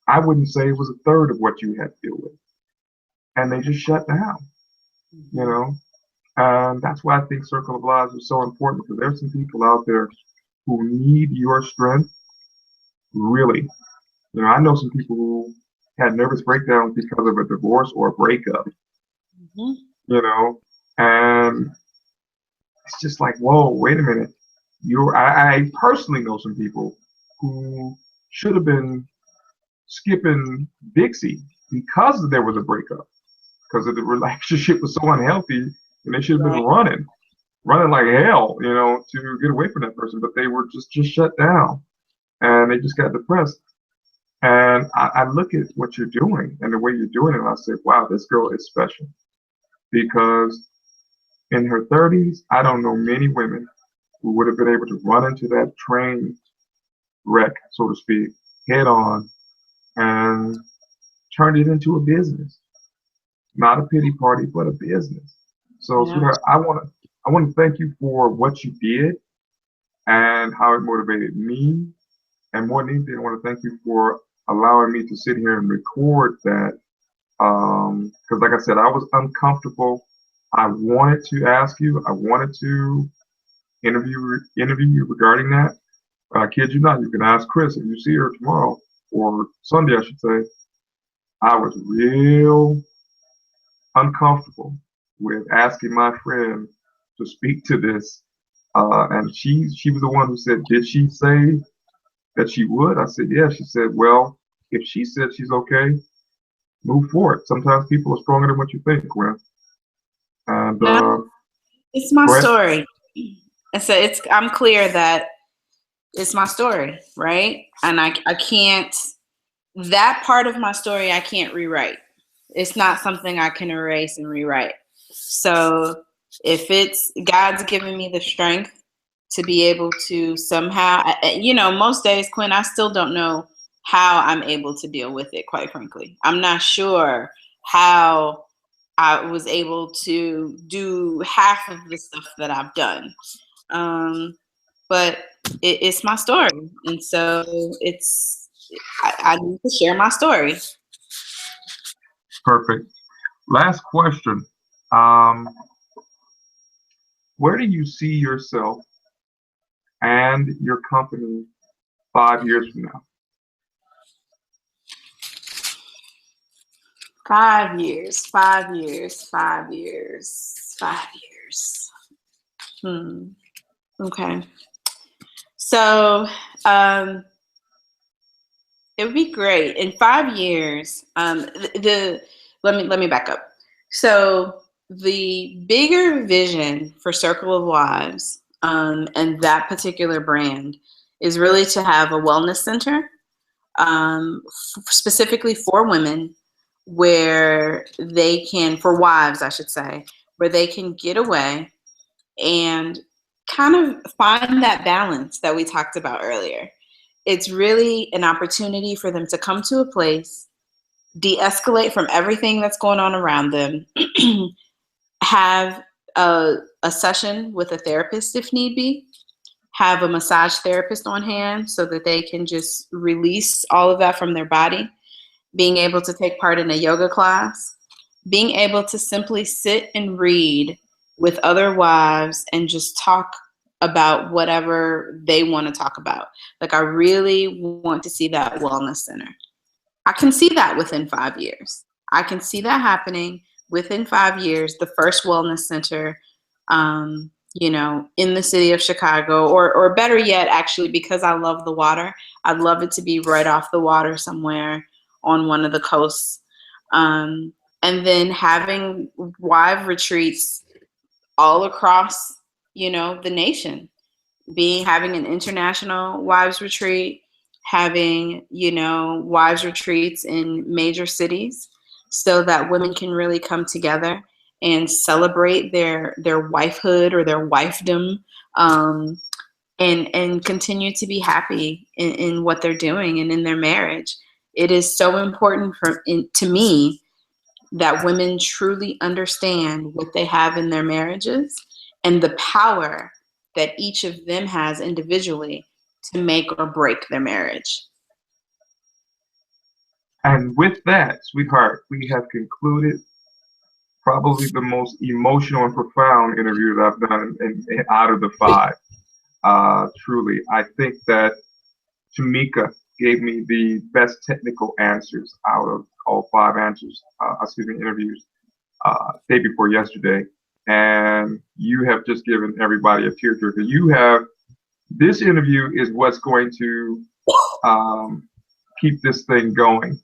I wouldn't say was a third of what you had to deal with, and they just shut down, you know. And that's why I think Circle of Lives is so important, because there's some people out there who need your strength, really. I know some people who had nervous breakdowns because of a divorce or a breakup, and it's just like, whoa, wait a minute. I personally know some people who should have been skipping Dixie because there was a breakup, because the relationship was so unhealthy, and they should have been running like hell, to get away from that person, but they were just shut down, and they just got depressed. And I look at what you're doing and the way you're doing it, and I say, wow, this girl is special, because in her 30s, I don't know many women who would have been able to run into that train wreck, so to speak, head on, and turn it into a business. Not a pity party, but a business. So, sweetheart, I want to thank you for what you did and how it motivated me. And more than anything, I want to thank you for allowing me to sit here and record that. Because, like I said, I was uncomfortable. I wanted to ask you. I wanted to interview you regarding that. I kid you not. You can ask Chris if you see her tomorrow, or Sunday, I should say. I was real uncomfortable with asking my friend to speak to this, and she was the one who said, "Did she say that she would?" I said, "Yeah." She said, "Well, if she said she's okay, move forward. Sometimes people are stronger than what you think, Gwen." And No, It's my Go ahead. story. And so I'm clear that it's my story, right? And I can't, that part of my story I can't rewrite. It's not something I can erase and rewrite. So if it's God's given me the strength to be able to somehow, most days, Quinn, I still don't know how I'm able to deal with it, quite frankly. I'm not sure how I was able to do half of the stuff that I've done. But it's my story. And so I need to share my story. Perfect. Last question. Um, where do you see yourself and your company 5 years from now? 5 years, 5 years, 5 years, 5 years. Okay. So it would be great in 5 years. Let me back up. So the bigger vision for Circle of Wives and that particular brand is really to have a wellness center, specifically for women, where they can, for wives, I should say, where they can get away and kind of find that balance that we talked about earlier. It's really an opportunity for them to come to a place, de-escalate from everything that's going on around them, have a session with a therapist if need be, have a massage therapist on hand so that they can just release all of that from their body, being able to take part in a yoga class, being able to simply sit and read with other wives and just talk about whatever they want to talk about. Like, I really want to see that wellness center. I can see that within 5 years. I can see that happening within 5 years, the first wellness center, in the city of Chicago, or better yet, actually, because I love the water, I'd love it to be right off the water somewhere on one of the coasts. And then having wife retreats all across, the nation, having an international wives retreat, having, wives retreats in major cities so that women can really come together and celebrate their wifehood or their wifedom, and continue to be happy in what they're doing and in their marriage. It is so important to me that women truly understand what they have in their marriages and the power that each of them has individually to make or break their marriage. And with that, sweetheart, we have concluded probably the most emotional and profound interview that I've done out of the 5. Truly, I think that Tamika gave me the best technical answers out of all 5 interviews, day before yesterday. And you have just given everybody a tearjerker. This interview is what's going to keep this thing going.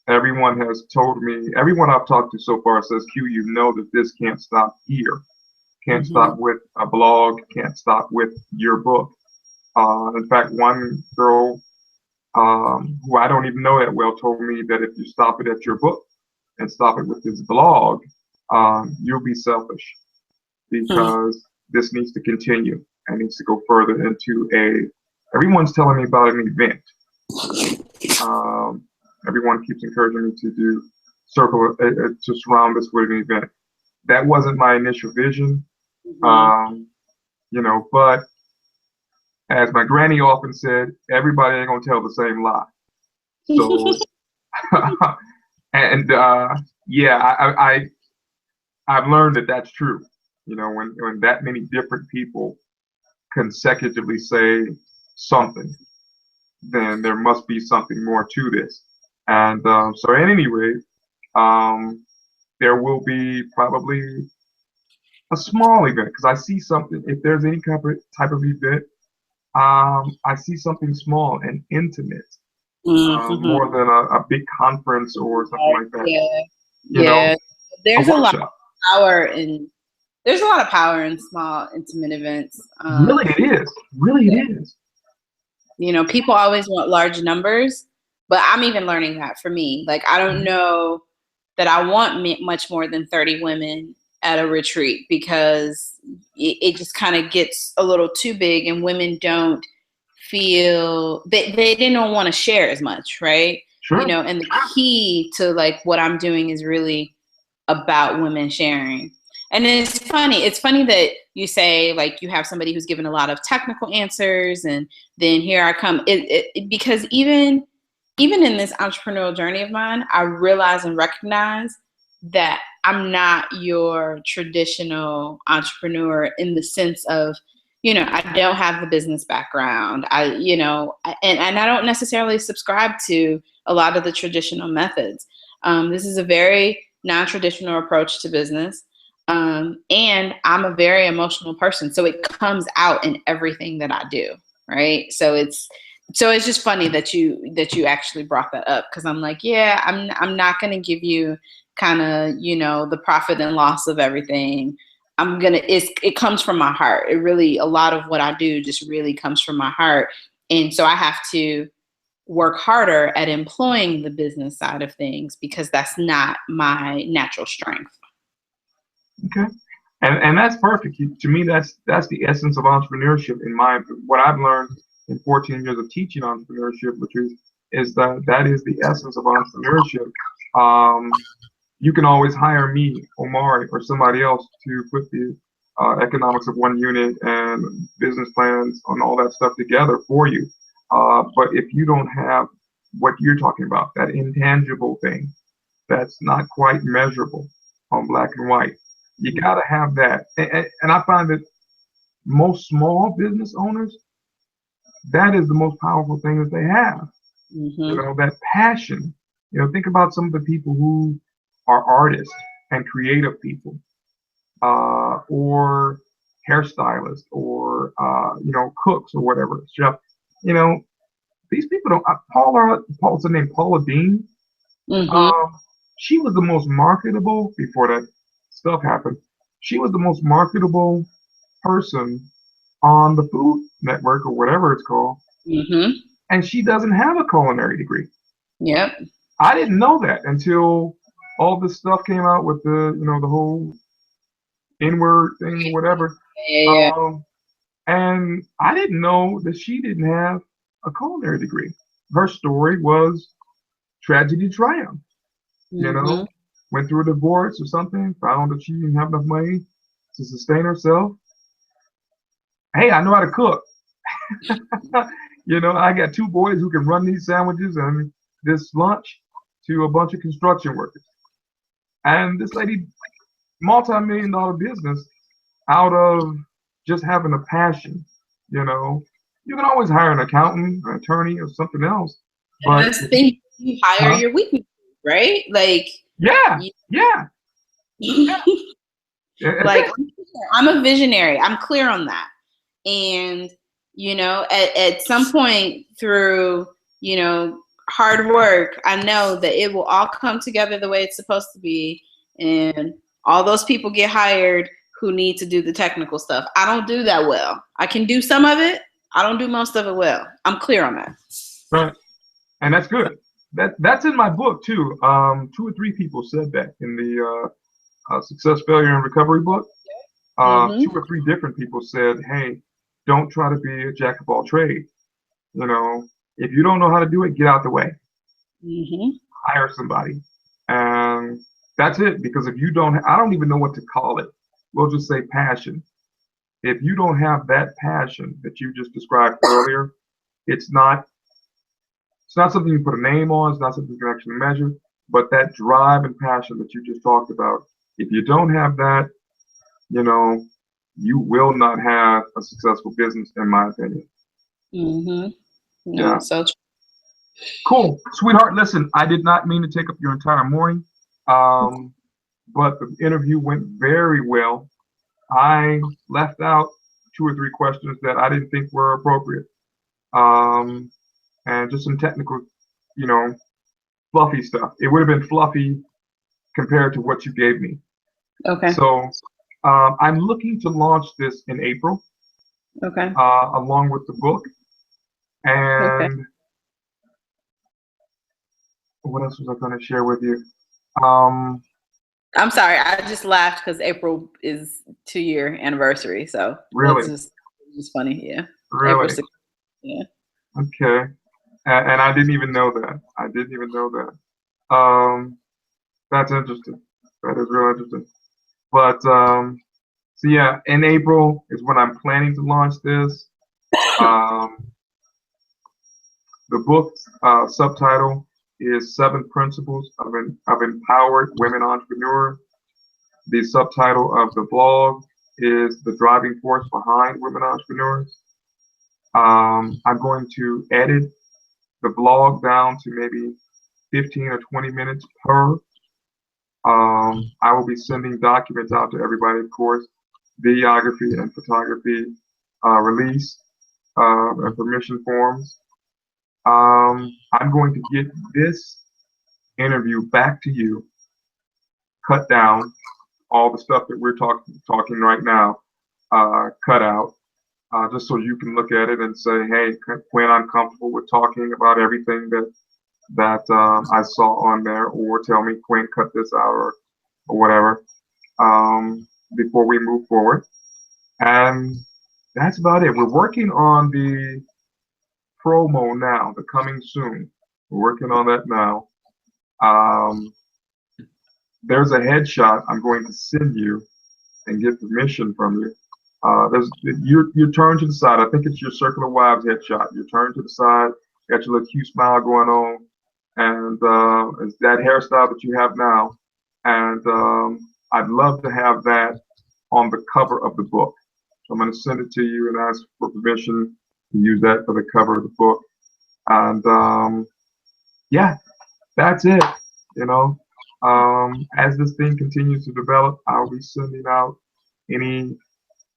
Everyone has told me, everyone I've talked to so far says, Q, that this can't stop here. Can't stop with a blog, can't stop with your book. In fact, one girl who I don't even know that well told me that if you stop it at your book and stop it with this blog, you'll be selfish, because this needs to continue and needs to go further into everyone's telling me about an event. Everyone keeps encouraging me to do to surround us with an event. That wasn't my initial vision, but as my granny often said, everybody ain't gonna tell the same lie. So, and I've learned that that's true. When that many different people consecutively say something, then there must be something more to this. And so at any rate, there will be probably a small event, because I see something, if there's any type of event, I see something small and intimate, more than a big conference or something like that. Yeah. There's a lot of power in there's a lot of power in small, intimate events. Really, it is. Really, it is. You know, people always want large numbers, but I'm even learning that for me. Like, I don't know that I want much more than 30 women at a retreat, because it just kind of gets a little too big, and women don't feel they don't want to share as much, right? Sure. You know, and the key to like what I'm doing is really about women sharing. And it's funny that you say like you have somebody who's given a lot of technical answers, and then here I come. Because even in this entrepreneurial journey of mine, I realize and recognize that I'm not your traditional entrepreneur in the sense of, you know, I don't have the business background. And I don't necessarily subscribe to a lot of the traditional methods. This is a very non-traditional approach to business. And I'm a very emotional person, so it comes out in everything that I do, right? So it's just funny that you actually brought that up, because I'm like, yeah, I'm not going to give you kind of, you know, the profit and loss of everything. It comes from my heart. It really, a lot of what I do just really comes from my heart. And so I have to work harder at employing the business side of things, because that's not my natural strength. Okay. And that's perfect. To me, that's the essence of entrepreneurship. What I've learned in 14 years of teaching entrepreneurship, which is that is the essence of entrepreneurship. You can always hire me, Omari, or somebody else to put the economics of one unit and business plans and all that stuff together for you. But if you don't have what you're talking about, that intangible thing that's not quite measurable on black and white, you got to have that. And I find that most small business owners, that is the most powerful thing that they have. You know, that passion. You know, think about some of the people who are artists and creative people, or hairstylists, or cooks or whatever, chef. You know, these people don't. Paula's name, Paula Deen. She was the most marketable before that stuff happened. She was the most marketable person on the Food Network or whatever it's called. And she doesn't have a culinary degree. Yep. I didn't know that until all this stuff came out with the whole N-word thing, whatever. Yeah. And I didn't know that she didn't have a culinary degree. Her story was tragedy triumph. You know, went through a divorce or something, found that she didn't have enough money to sustain herself. Hey, I know how to cook. You know, I got 2 boys who can run these sandwiches and this lunch to a bunch of construction workers. And this lady, multi-million-dollar business out of just having a passion. You know, you can always hire an accountant, an attorney, or something else. But that's the thing, you hire your weaknesses, right? Like, yeah. Like, I'm a visionary. I'm clear on that. And, you know, at some point through, you know, hard work, I know that it will all come together the way it's supposed to be. And all those people get hired who need to do the technical stuff. I don't do that well. I can do some of it. I don't do most of it well. I'm clear on that. Right. And that's good. That's in my book too. 2 or 3 people said that in the Success, Failure, and Recovery book. 2 or 3 different people said, hey, don't try to be a jack of all trades. You know, if you don't know how to do it, get out the way. Hire somebody. And that's it. Because if you don't, I don't even know what to call it. We'll just say passion. If you don't have that passion that you just described earlier, it's not something you put a name on. It's not something you can actually measure. But that drive and passion that you just talked about, if you don't have that, you know, you will not have a successful business, in my opinion. Yeah. So true. Cool. Sweetheart, listen, I did not mean to take up your entire morning, but the interview went very well. I left out 2 or 3 questions that I didn't think were appropriate. And just some technical, you know, fluffy stuff. It would have been fluffy compared to what you gave me. Okay. So I'm looking to launch this in April, Okay. along with the book. Okay. And what else was I going to share with you? Um, I'm sorry. I just laughed because April is 2-year anniversary. So really, it's just funny. Yeah. April really, 6th. Yeah. okay. And I didn't even know that. I didn't even know that. That's interesting. That is real interesting. But so yeah, in April is when I'm planning to launch this. Um, the book's subtitle is Seven Principles of Empowered Women Entrepreneurs. The subtitle of the blog is The Driving Force Behind Women Entrepreneurs. I'm going to edit the blog down to maybe 15 or 20 minutes per. I will be sending documents out to everybody, of course, videography and photography release and permission forms. I'm going to get this interview back to you, cut down all the stuff that we're talking right now, cut out, just so you can look at it and say, hey, Quinn, I'm comfortable with talking about everything that I saw on there, or tell me, Quinn, cut this out, or whatever, before we move forward. And that's about it. We're working on the promo now, the coming soon. We're working on that now. Um, there's a headshot I'm going to send you and get permission from you. There's you turn to the side. I think it's your Circle of Wives headshot. You turn to the side, got your little cute smile going on, and it's that hairstyle that you have now. And I'd love to have that on the cover of the book. So I'm going to send it to you and ask for permission to use that for the cover of the book. And yeah, that's it. You know, as this thing continues to develop, I'll be sending out any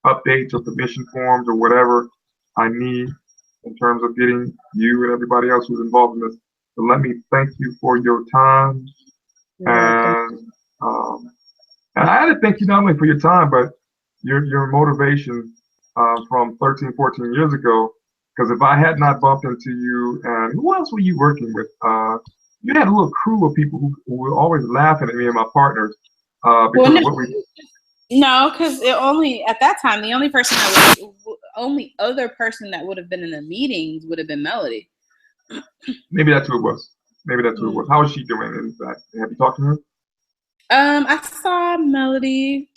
updates or permission forms or whatever I need in terms of getting you and everybody else who's involved in this. So let me thank you for your time. You're welcome. And and I had to thank you not only for your time, but your motivation from 13, 14 years ago. Because if I had not bumped into you, and who else were you working with? You had a little crew of people who were always laughing at me and my partners because Well, of what we. no, because only at that time the only other person that would have been in the meetings would have been Melody. Maybe that's who it was. Maybe that's who it Mm. was. How is she doing? In fact, have you talked to her? I saw Melody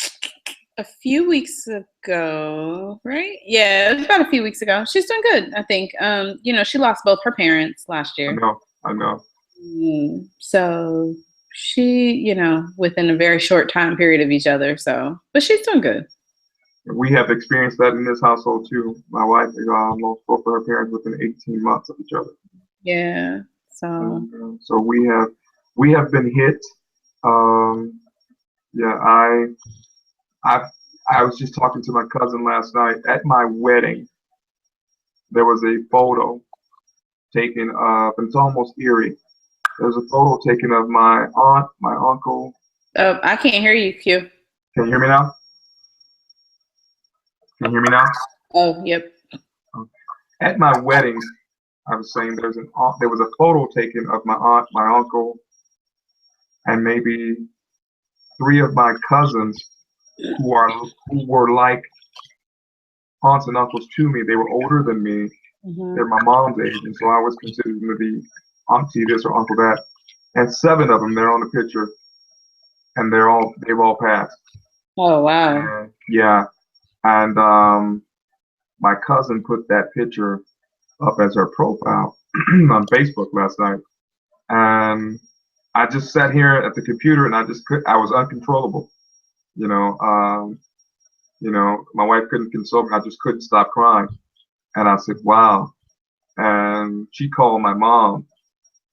a few weeks ago, right? Yeah, it was about a few weeks ago. She's doing good, I think. She lost both her parents last I year. know. I know. So she, within a very short time period of each other. So, but she's doing good. We have experienced that in this household too. My wife lost both of her parents within 18 months of each other. Yeah. So. And, so we have been hit. Yeah, I I was just talking to my cousin last night. At my wedding, there was a photo taken of, and it's almost eerie. There's a photo taken of my aunt, my uncle. I can't hear you, Q. Can you hear me now? Can you hear me now? Oh, yep. Okay. At my wedding, I was saying there was a photo taken of my aunt, my uncle, and maybe three of my cousins who were like aunts and uncles to me. They were older than me. Mm-hmm. They're my mom's age, and so I was considered to be auntie this or uncle that. And seven of them, they're on the picture, and they've all passed. Oh wow. And, yeah, and my cousin put that picture up as her profile on Facebook last night, and I just sat here at the computer and I was uncontrollable. You know, my wife couldn't console me. I just couldn't stop crying. And I said, wow. And she called my mom,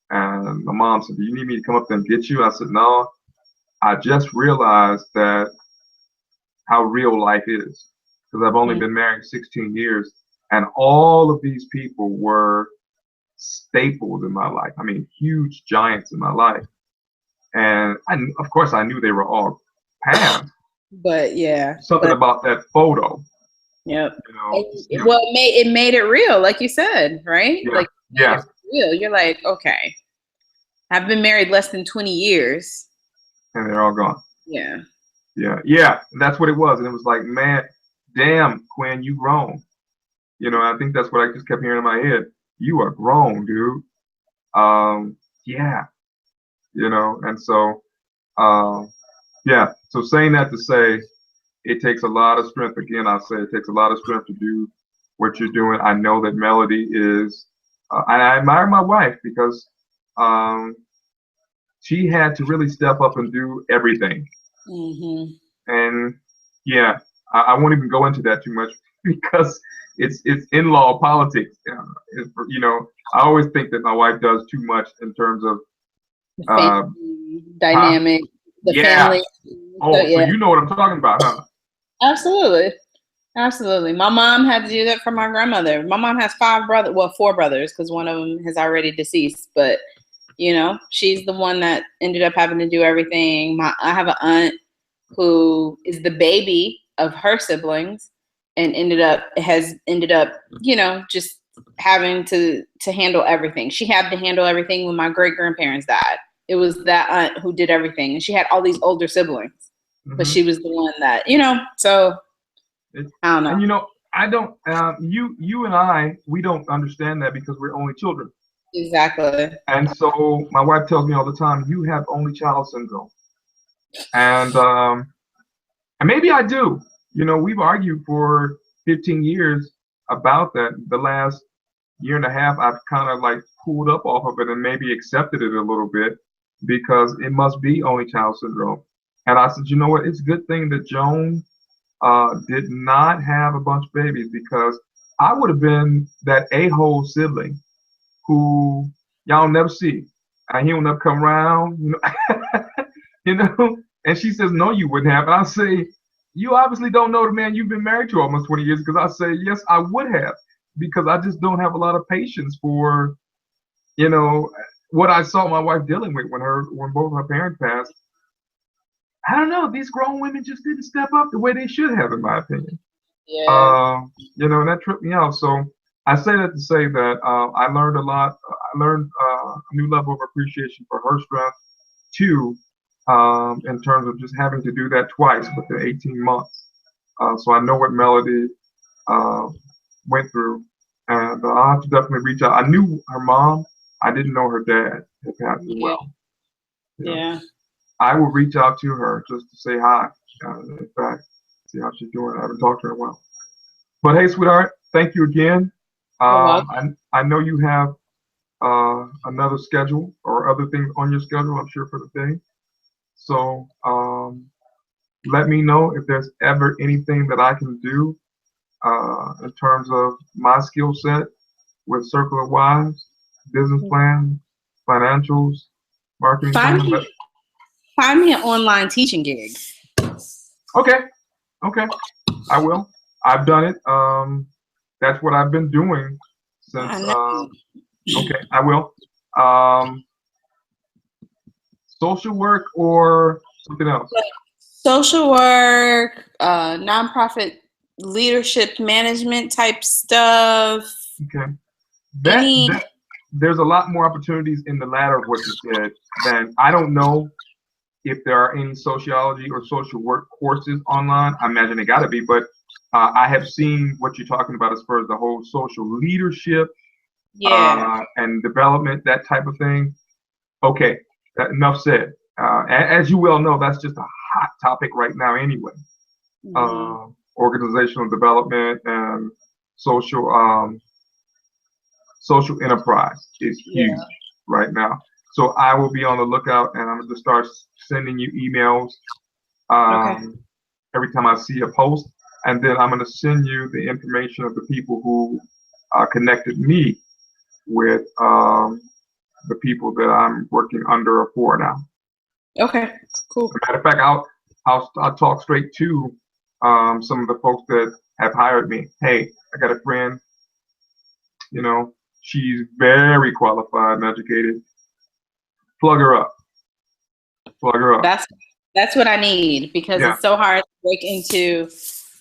and my mom said, do you need me to come up there and get you? I said, no, I just realized that how real life is, because I've only been married 16 years, and all of these people were staples in my life. I mean, huge giants in my life. And of course, I knew they were all past, But yeah, Something about that photo, yep. you know. Well, it made it real, like you said, right? Yeah, Like yeah. real. You're like, okay, I've been married less than 20 years. And they're all gone. Yeah. Yeah, yeah. And that's what it was. And it was like, man, damn, Quinn, you grown. You know, I think that's what I just kept hearing in my head. You are grown, dude. Yeah, you know, and so, yeah. So saying that to say, it takes a lot of strength. Again, I say it takes a lot of strength to do what you're doing. I know that Melody is, and I admire my wife because um, she had to really step up and do everything. Mm-hmm. And yeah, I won't even go into that too much because it's in-law politics. You know, I always think that my wife does too much in terms of The uh, family huh? dynamic, the Yeah. family. So, Oh, so yeah, you know what I'm talking about, huh? absolutely. Absolutely. My mom had to do that for my grandmother. My mom has four brothers, because one of them has already deceased. But, you know, she's the one that ended up having to do everything. I have an aunt who is the baby of her siblings and has ended up, you know, just having to handle everything. She had to handle everything when my great grandparents died. It was that aunt who did everything, and she had all these older siblings, but Hmm. she was the one that, you know. So I don't know. And you know, I don't. You and I, we don't understand that because we're only children. Exactly. And so my wife tells me all the time, "You have only child syndrome," and maybe I do. You know, we've argued for 15 years about that. The last year and a half, I've kind of like pulled up off of it and maybe accepted it a little bit because it must be only child syndrome. And I said, you know what? It's a good thing that Joan did not have a bunch of babies because I would have been that a-hole sibling who y'all never see, and he'll never come around, you know, you know. And she says, no, you wouldn't have. And I say, you obviously don't know the man you've been married to almost 20 years, because I say, yes, I would have, because I just don't have a lot of patience for, you know, what I saw my wife dealing with when both her parents passed. I don't know. These grown women just didn't step up the way they should have, in my opinion. Yeah. You know, and that tripped me out. So I say that to say that I learned a lot. I learned a new level of appreciation for her strength too, in terms of just having to do that twice within 18 months. So I know what Melody uh, went through, and I'll have to definitely reach out. I knew her mom. I didn't know her dad had passed as Yeah. well. You know, Yeah. I will reach out to her just to say hi. In fact, see how she's doing. I haven't talked to her in a while. But hey, sweetheart, thank you again. You're welcome. I know you have another schedule or other things on your schedule, I'm sure, for the day. So let me know if there's ever anything that I can do in terms of my skill set with Circle of Wives, business plan, financials, marketing Find plan. me, find me an online teaching gig. Okay, okay, I will. I've done it. That's what I've been doing I since. know. Okay, I will. Um, social work or something else. Social work, nonprofit leadership management type stuff. Okay, that Any, that there's a lot more opportunities in the latter of what you said than I don't know if there are any sociology or social work courses online. I imagine they got to be, but I have seen what you're talking about as far as the whole social leadership yeah. and development, that type of thing. Okay, enough said. As you well know, that's just a hot topic right now anyway. Mhm. Organizational development and social social enterprise is Yeah. huge right now. So I will be on the lookout, and I'm going to start sending you emails Okay. every time I see a post, and then I'm going to send you the information of the people who connected me with the people that I'm working under or for now. Okay. Cool. As a matter of fact, I'll talk straight to some of the folks that have hired me. Hey, I got a friend, you know, she's very qualified and educated. Plug her up. Plug her up. That's what I need, because Yeah. it's so hard to break into,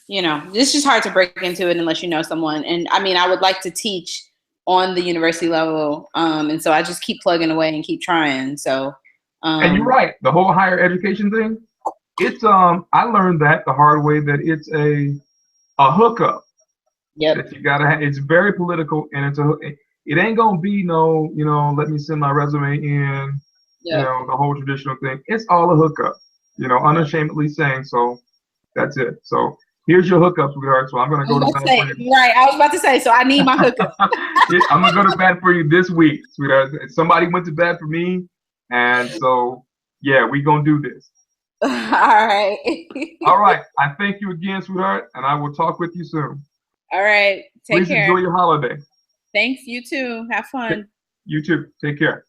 it's just hard to break into it unless you know someone. And I mean, I would like to teach on the university level. And so I just keep plugging away and keep trying. So, and you're right. The whole higher education thing, it's, I learned that the hard way, that it's a hookup. Yep. That you gotta have. It's very political, and it ain't gonna be no, let me send my resume in, Yep. The whole traditional thing. It's all a hookup, unashamedly saying. So that's it. So here's your hookup, sweetheart. So I'm gonna go to bat for you. Right, I was about to say. So I need my hookup. Yeah, I'm gonna go to bat for you this week, sweetheart. Somebody went to bat for me, and so yeah, we gonna do this. All right. All right. I thank you again, sweetheart, and I will talk with you soon. All right. Take Please care. enjoy your holiday. Thanks. You too. Have fun. You too. Take care.